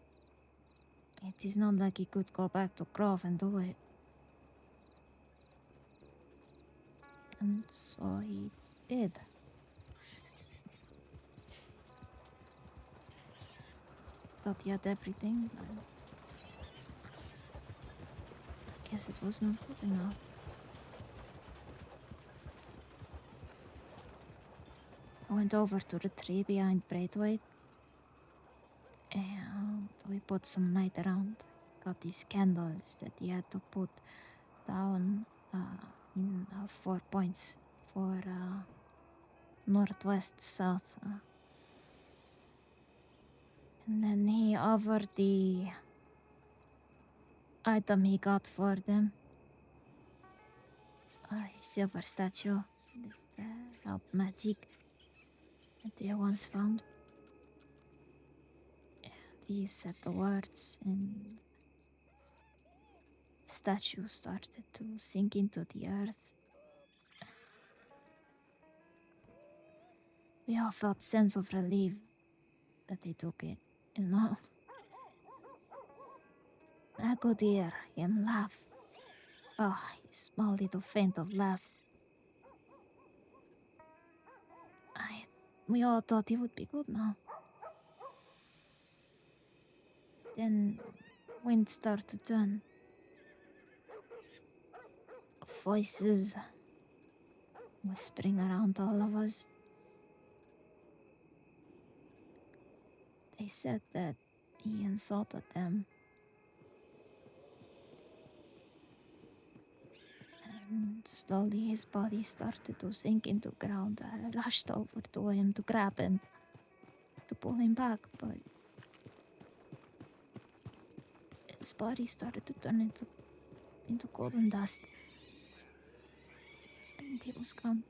It is not like he could go back to Grove and do it. And so he did. Thought he had everything, but I guess it was not good enough. I went over to the tree behind Braithwaite, and we put some light around. Got these candles that he had to put down in 4 points for northwest, south. And then he offered the item he got for them. A silver statue that helped magic that they once found. And he said the words, and the statue started to sink into the earth. We all felt sense of relief that they took it, you know. I could hear him laugh. Oh, his small little faint of laugh. We all thought he would be good now. Then wind started to turn. Voices whispering around all of us. They said that he insulted them. And slowly his body started to sink into ground. I rushed over to him to grab him, to pull him back, but his body started to turn into golden dust. And he was gone.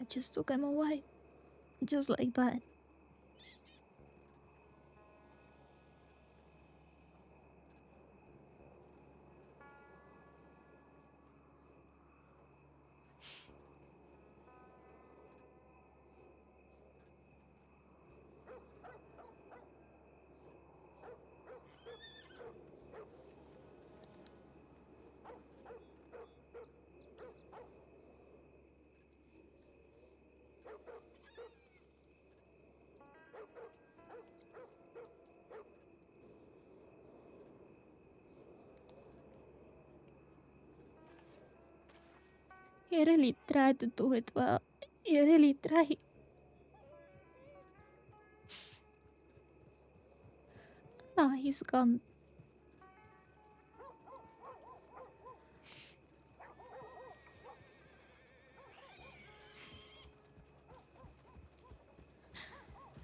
I just took him away. Just like that. He really tried to do it well. He really tried. Now he's gone.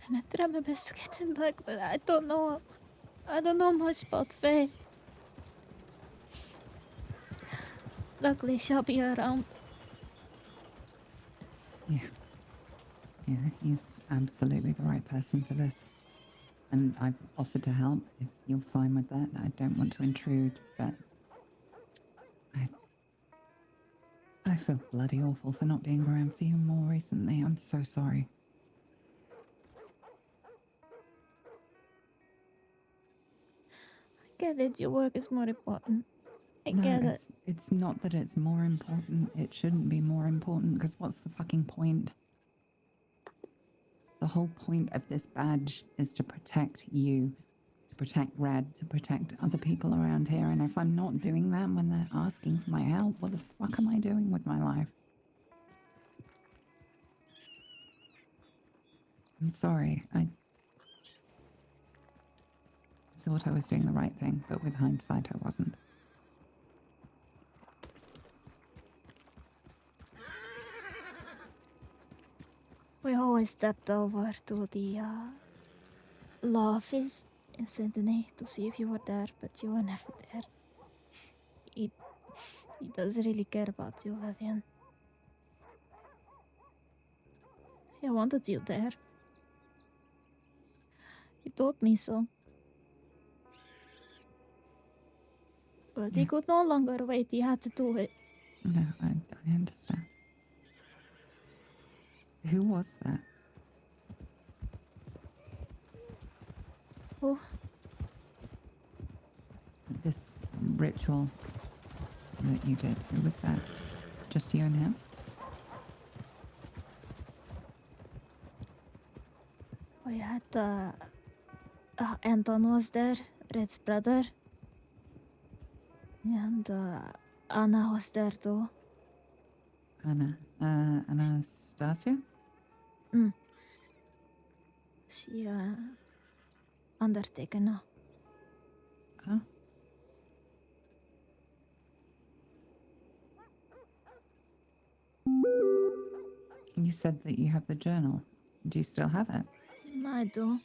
And I try my best to get him back, but I don't know much about Faye. Luckily, she'll be around. Yeah. Yeah, he's absolutely the right person for this. And I've offered to help if you're fine with that. I don't want to intrude, but feel bloody awful for not being around for you more recently. I'm so sorry. I get it. Your work is more important. I No, get it. it's not that it's more important. It shouldn't be more important because what's the fucking point? The whole point of this badge is to protect you, to protect Red, to protect other people around here. And if I'm not doing that when they're asking for my help, what the fuck am I doing with my life? I'm sorry. I thought I was doing the right thing, but with hindsight, I wasn't. We always stepped over to the law office in Sydney to see if you were there, but you were never there. He, he does really care about you, Vivian. He wanted you there. He told me so. But he could no longer wait, he had to do it. No, I understand. Who was that? Oh, This ritual that you did, who was that? Just you and him? we had Anton was there, Red's brother. And Anna was there too. Anastasia? She undertaken now. Oh. You said that you have the journal. Do you still have it? I do.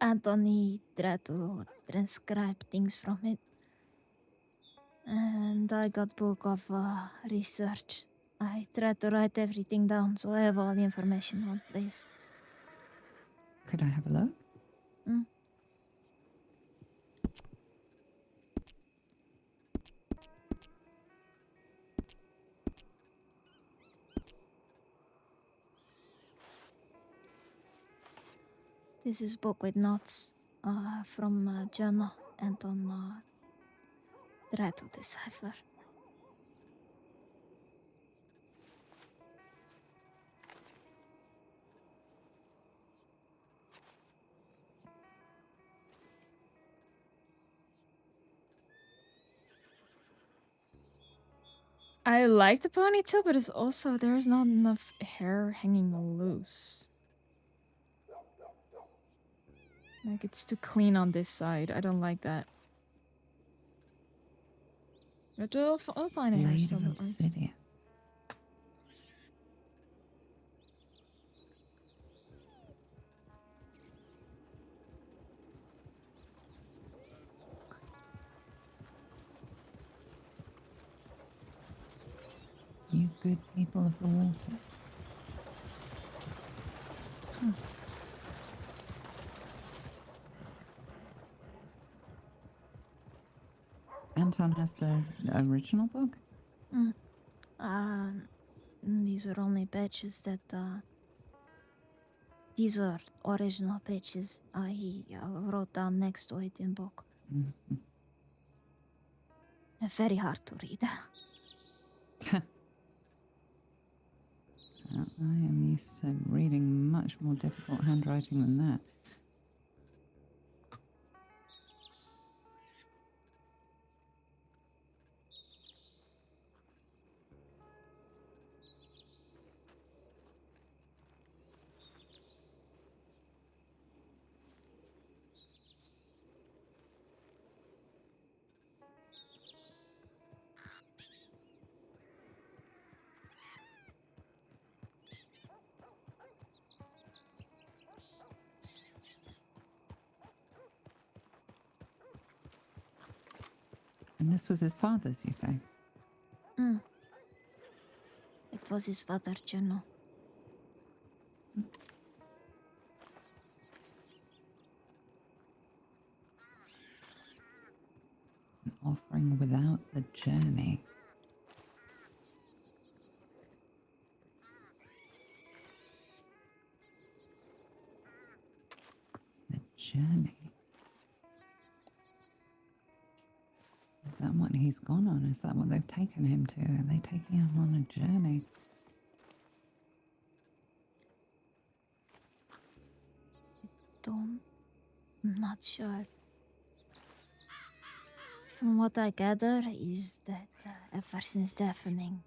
Anthony tried to transcribe things from it. And I got book of research. I tried to write everything down so I have all the information in one place. Could I have a look? This is book with notes from journal Anton tried to decipher. I like the ponytail, but it's also there's not enough hair hanging loose. Like it's too clean on this side. I don't like that. But I'll find a hairstyle that works. City. You good people of the waters. Huh. Anton has the original book? These are only pages that these are original pages he wrote down next to it in book. Mm-hmm. Very hard to read. I am used to reading much more difficult handwriting than that. And this was his father's, you say? It was his father's journal. An offering without the journey. that what he's gone on? Is that what they've taken him to? Are they taking him on a journey? I'm not sure. From what I gather is that ever since deafening,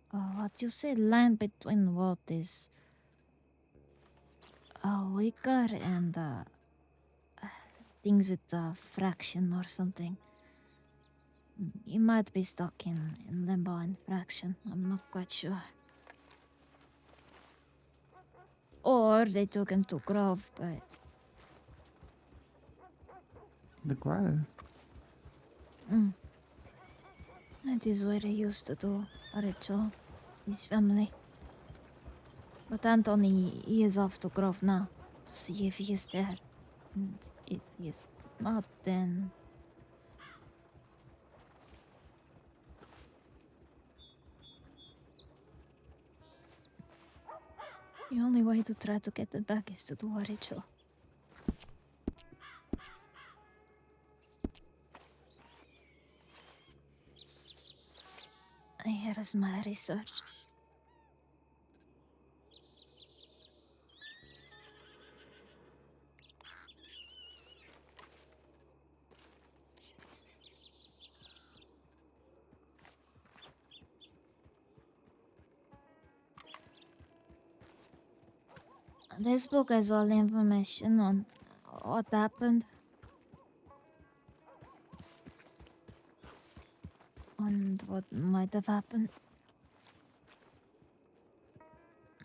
what you say, line between what is weaker and things with fraction or something. You might be stuck in limbo and fraction. I'm not quite sure. Or they took him to Grove, but The Grove? that is where he used to do a ritual. His family. But Anthony, he is off to Grove now to see if he is there. And if he is not, then the only way to try to get them back is to do a ritual. Here is my research. This book has all the information on what happened. And what might have happened.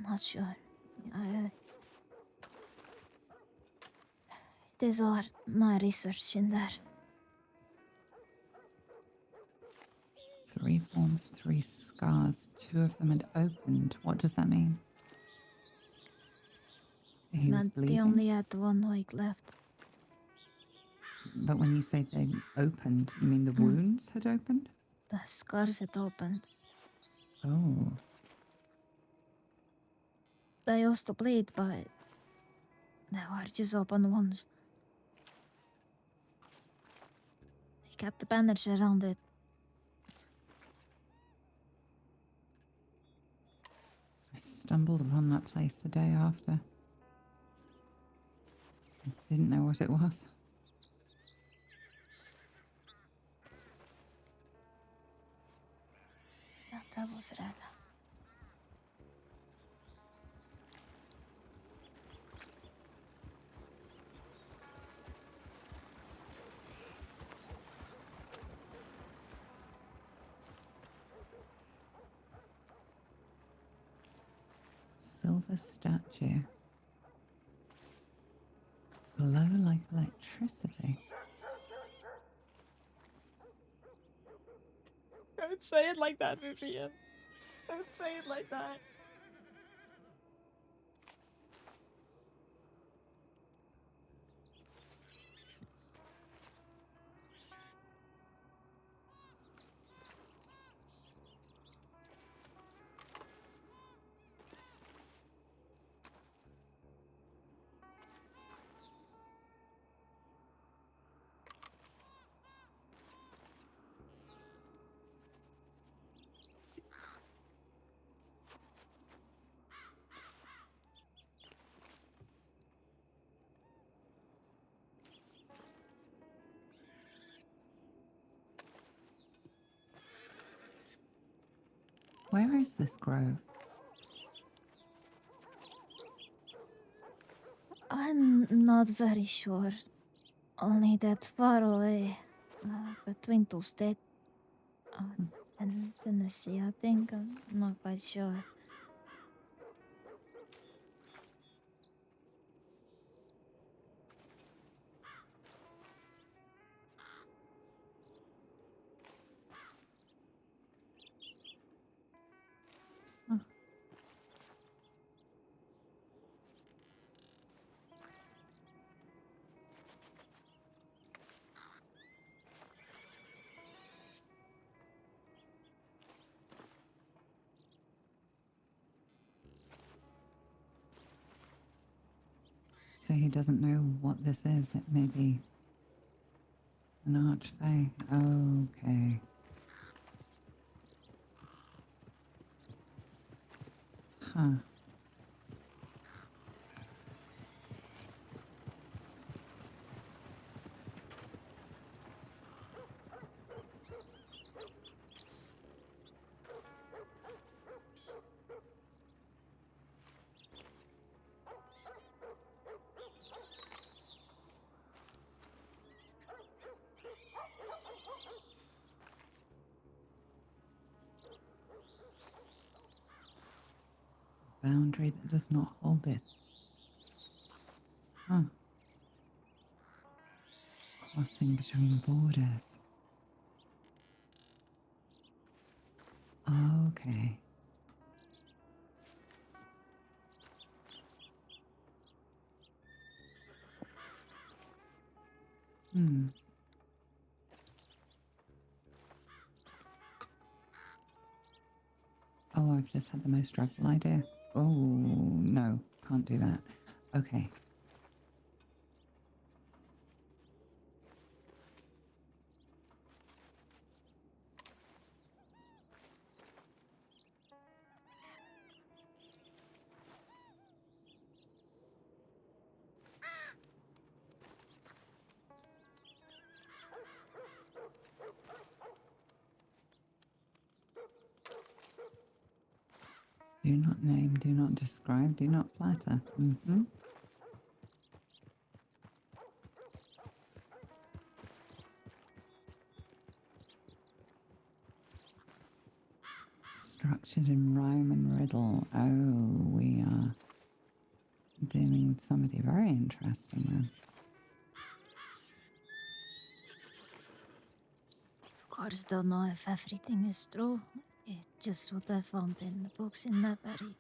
Not sure. It is all my research in there. 3 forms, 3 scars. 2 of them had opened. What does that mean? He was Meant bleeding? he only had 1 week left. But when you say they opened, you mean the wounds had opened? The scars had opened. Oh. They used to bleed, but they were just open wounds. He kept the bandage around it. I stumbled upon that place the day after. I didn't know what it was. That was red. Silver statue. Glow like electricity. Don't say it like that, Vivian. Don't say it like that. Where is this grove? I'm not very sure. Only that far away. Between 2 states. And Tennessee, I think. I'm not quite sure. So he doesn't know what this is. It may be An archfey. Okay. Huh. Boundary that does not hold it. Huh. Crossing between borders. Okay. Hmm. Oh, I've just had the most dreadful idea. Oh, no. Can't do that. Okay. Do not name, do not describe, do not flatter. Mm-hmm. Structured in rhyme and riddle. Oh, we are dealing with somebody very interesting then. Of course, don't know if everything is true. It's just what I found in the books in library.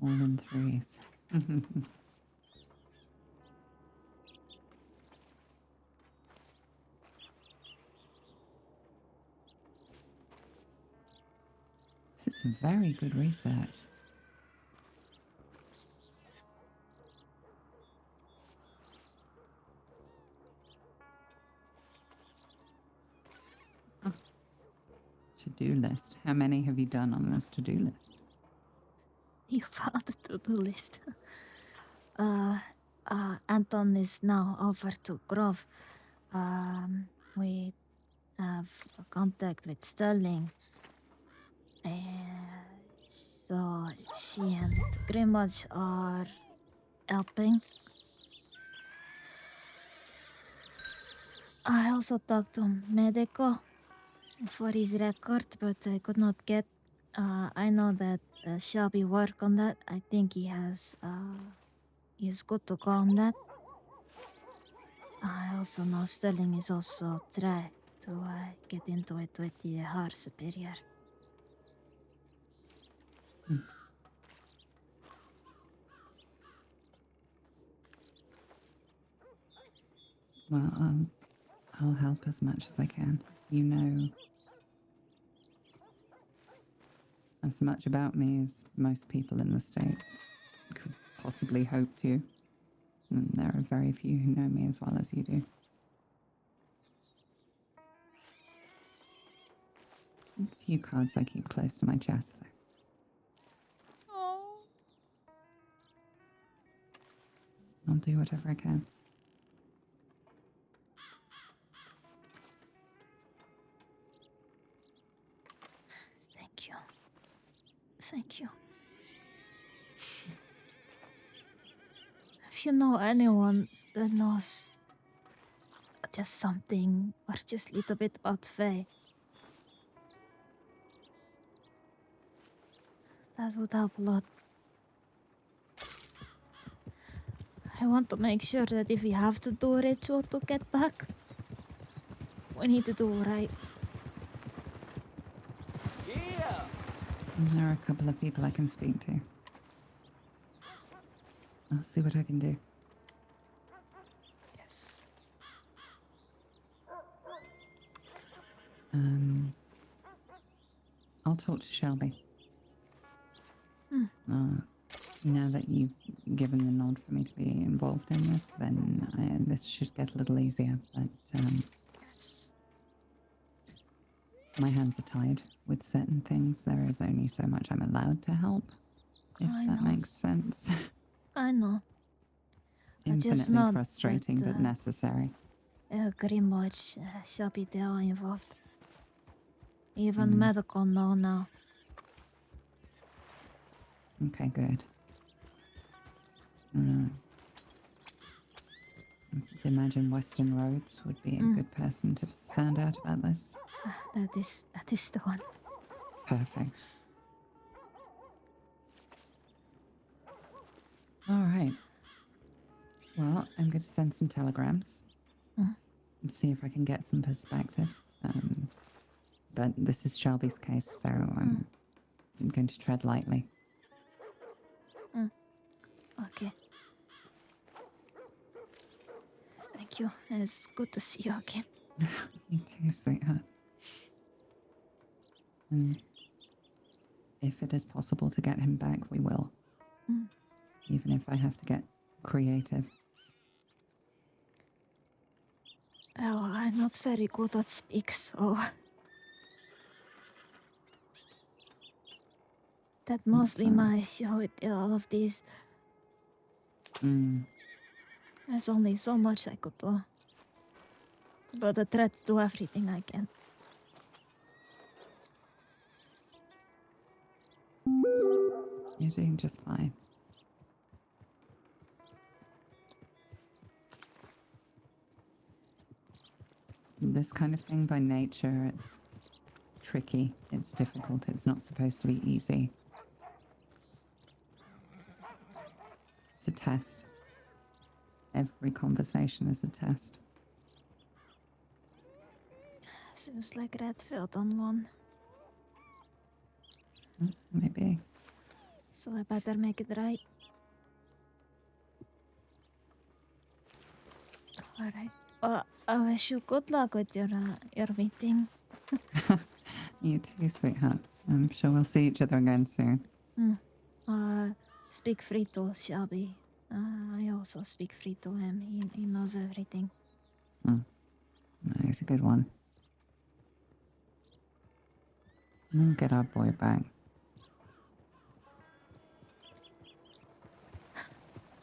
All in threes. This is very good research. To-do list. How many have you done on this to-do list? You found the to-do list. Anton is now over to Grove. We have contact with Sterling. So she and Grimwatch are helping. I also talked to Medico for his record, but I could not get. I know that Shelby work on that. I think he has. He's good to go on that. I also know Sterling is also try to get into it with the Har Superior. Well, I'll help as much as I can. You know as much about me as most people in the state could possibly hope to. And there are very few who know me as well as you do. A few cards I keep close to my chest, though. Oh. I'll do whatever I can. Thank you. Thank you. If you know anyone that knows just something or just a little bit about Faye, that would help a lot. I want to make sure that if we have to do a ritual to get back, we need to do right. Yeah! And there are a couple of people I can speak to. I'll see what I can do. Yes. I'll talk to Shelby. Hmm. Now that you've given the nod for me to be involved in this, then this should get a little easier. But Yes. my hands are tied with certain things. There is only so much I'm allowed to help, if I that know. makes sense. I know. I just Infinitely know frustrating, that, but necessary. Greenwatch shall be there involved. Even Mm. medical know now. Okay, good. Mm. I'd imagine Western Roads would be a good person to sound out about this. That is the one. Perfect. All right. Well, I'm going to send some telegrams and see if I can get some perspective. But this is Shelby's case, so I'm going to tread lightly. Okay. Thank you. It's good to see you again. You too, sweetheart. And if it is possible to get him back, we will. Even if I have to get creative. Well, I'm not very good at speak, so that mostly my issue with all of these. There's only so much I could do. But I try to do everything I can. You're doing just fine. This kind of thing by nature, it's tricky, it's difficult, it's not supposed to be easy. It's a test. Every conversation is a test. Seems like Redfield on one. Maybe. So I better make it right. Alright. I wish you good luck with your meeting. You too, sweetheart. I'm sure we'll see each other again soon. Speak free to Shelby. I also speak free to him. He knows everything. He's a good one. We'll get our boy back.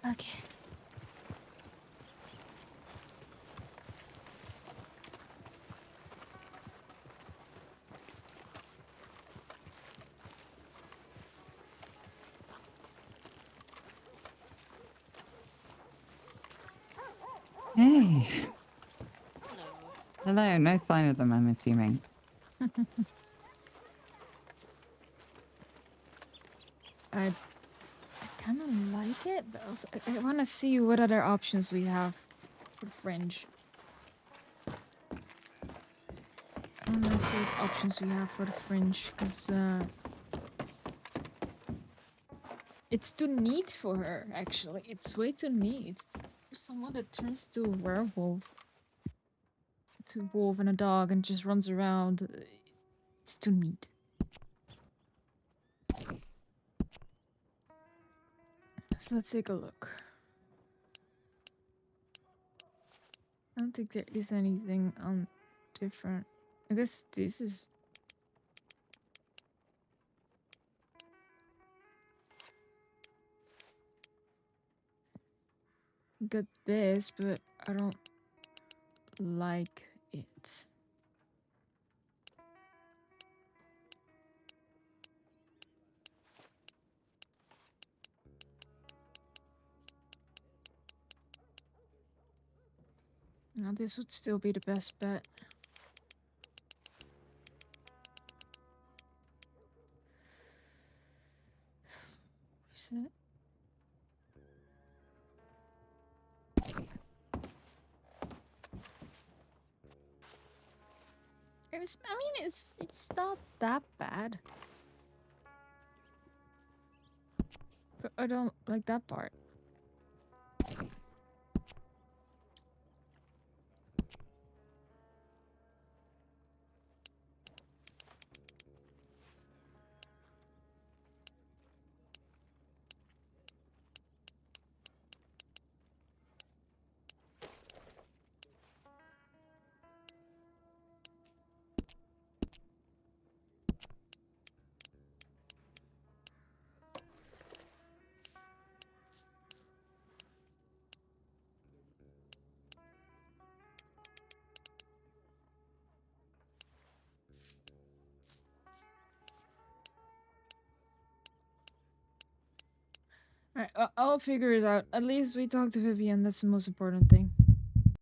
Okay. Hey. Hello. Hello. No sign of them, I'm assuming. I kind of like it, but also I want to see what other options we have for Fringe. I want to see what options we have for the Fringe, because it's too neat for her, actually. It's way too neat. For someone that turns to a werewolf, to a wolf and a dog and just runs around, it's too neat. So let's take a look. I don't think there is anything different. I guess this is... We got this, but I don't like it. Now this would still be the best bet. Is it? It's not that bad. But I don't like that part. Alright, I'll figure it out. At least we talked to Vivian. That's the most important thing.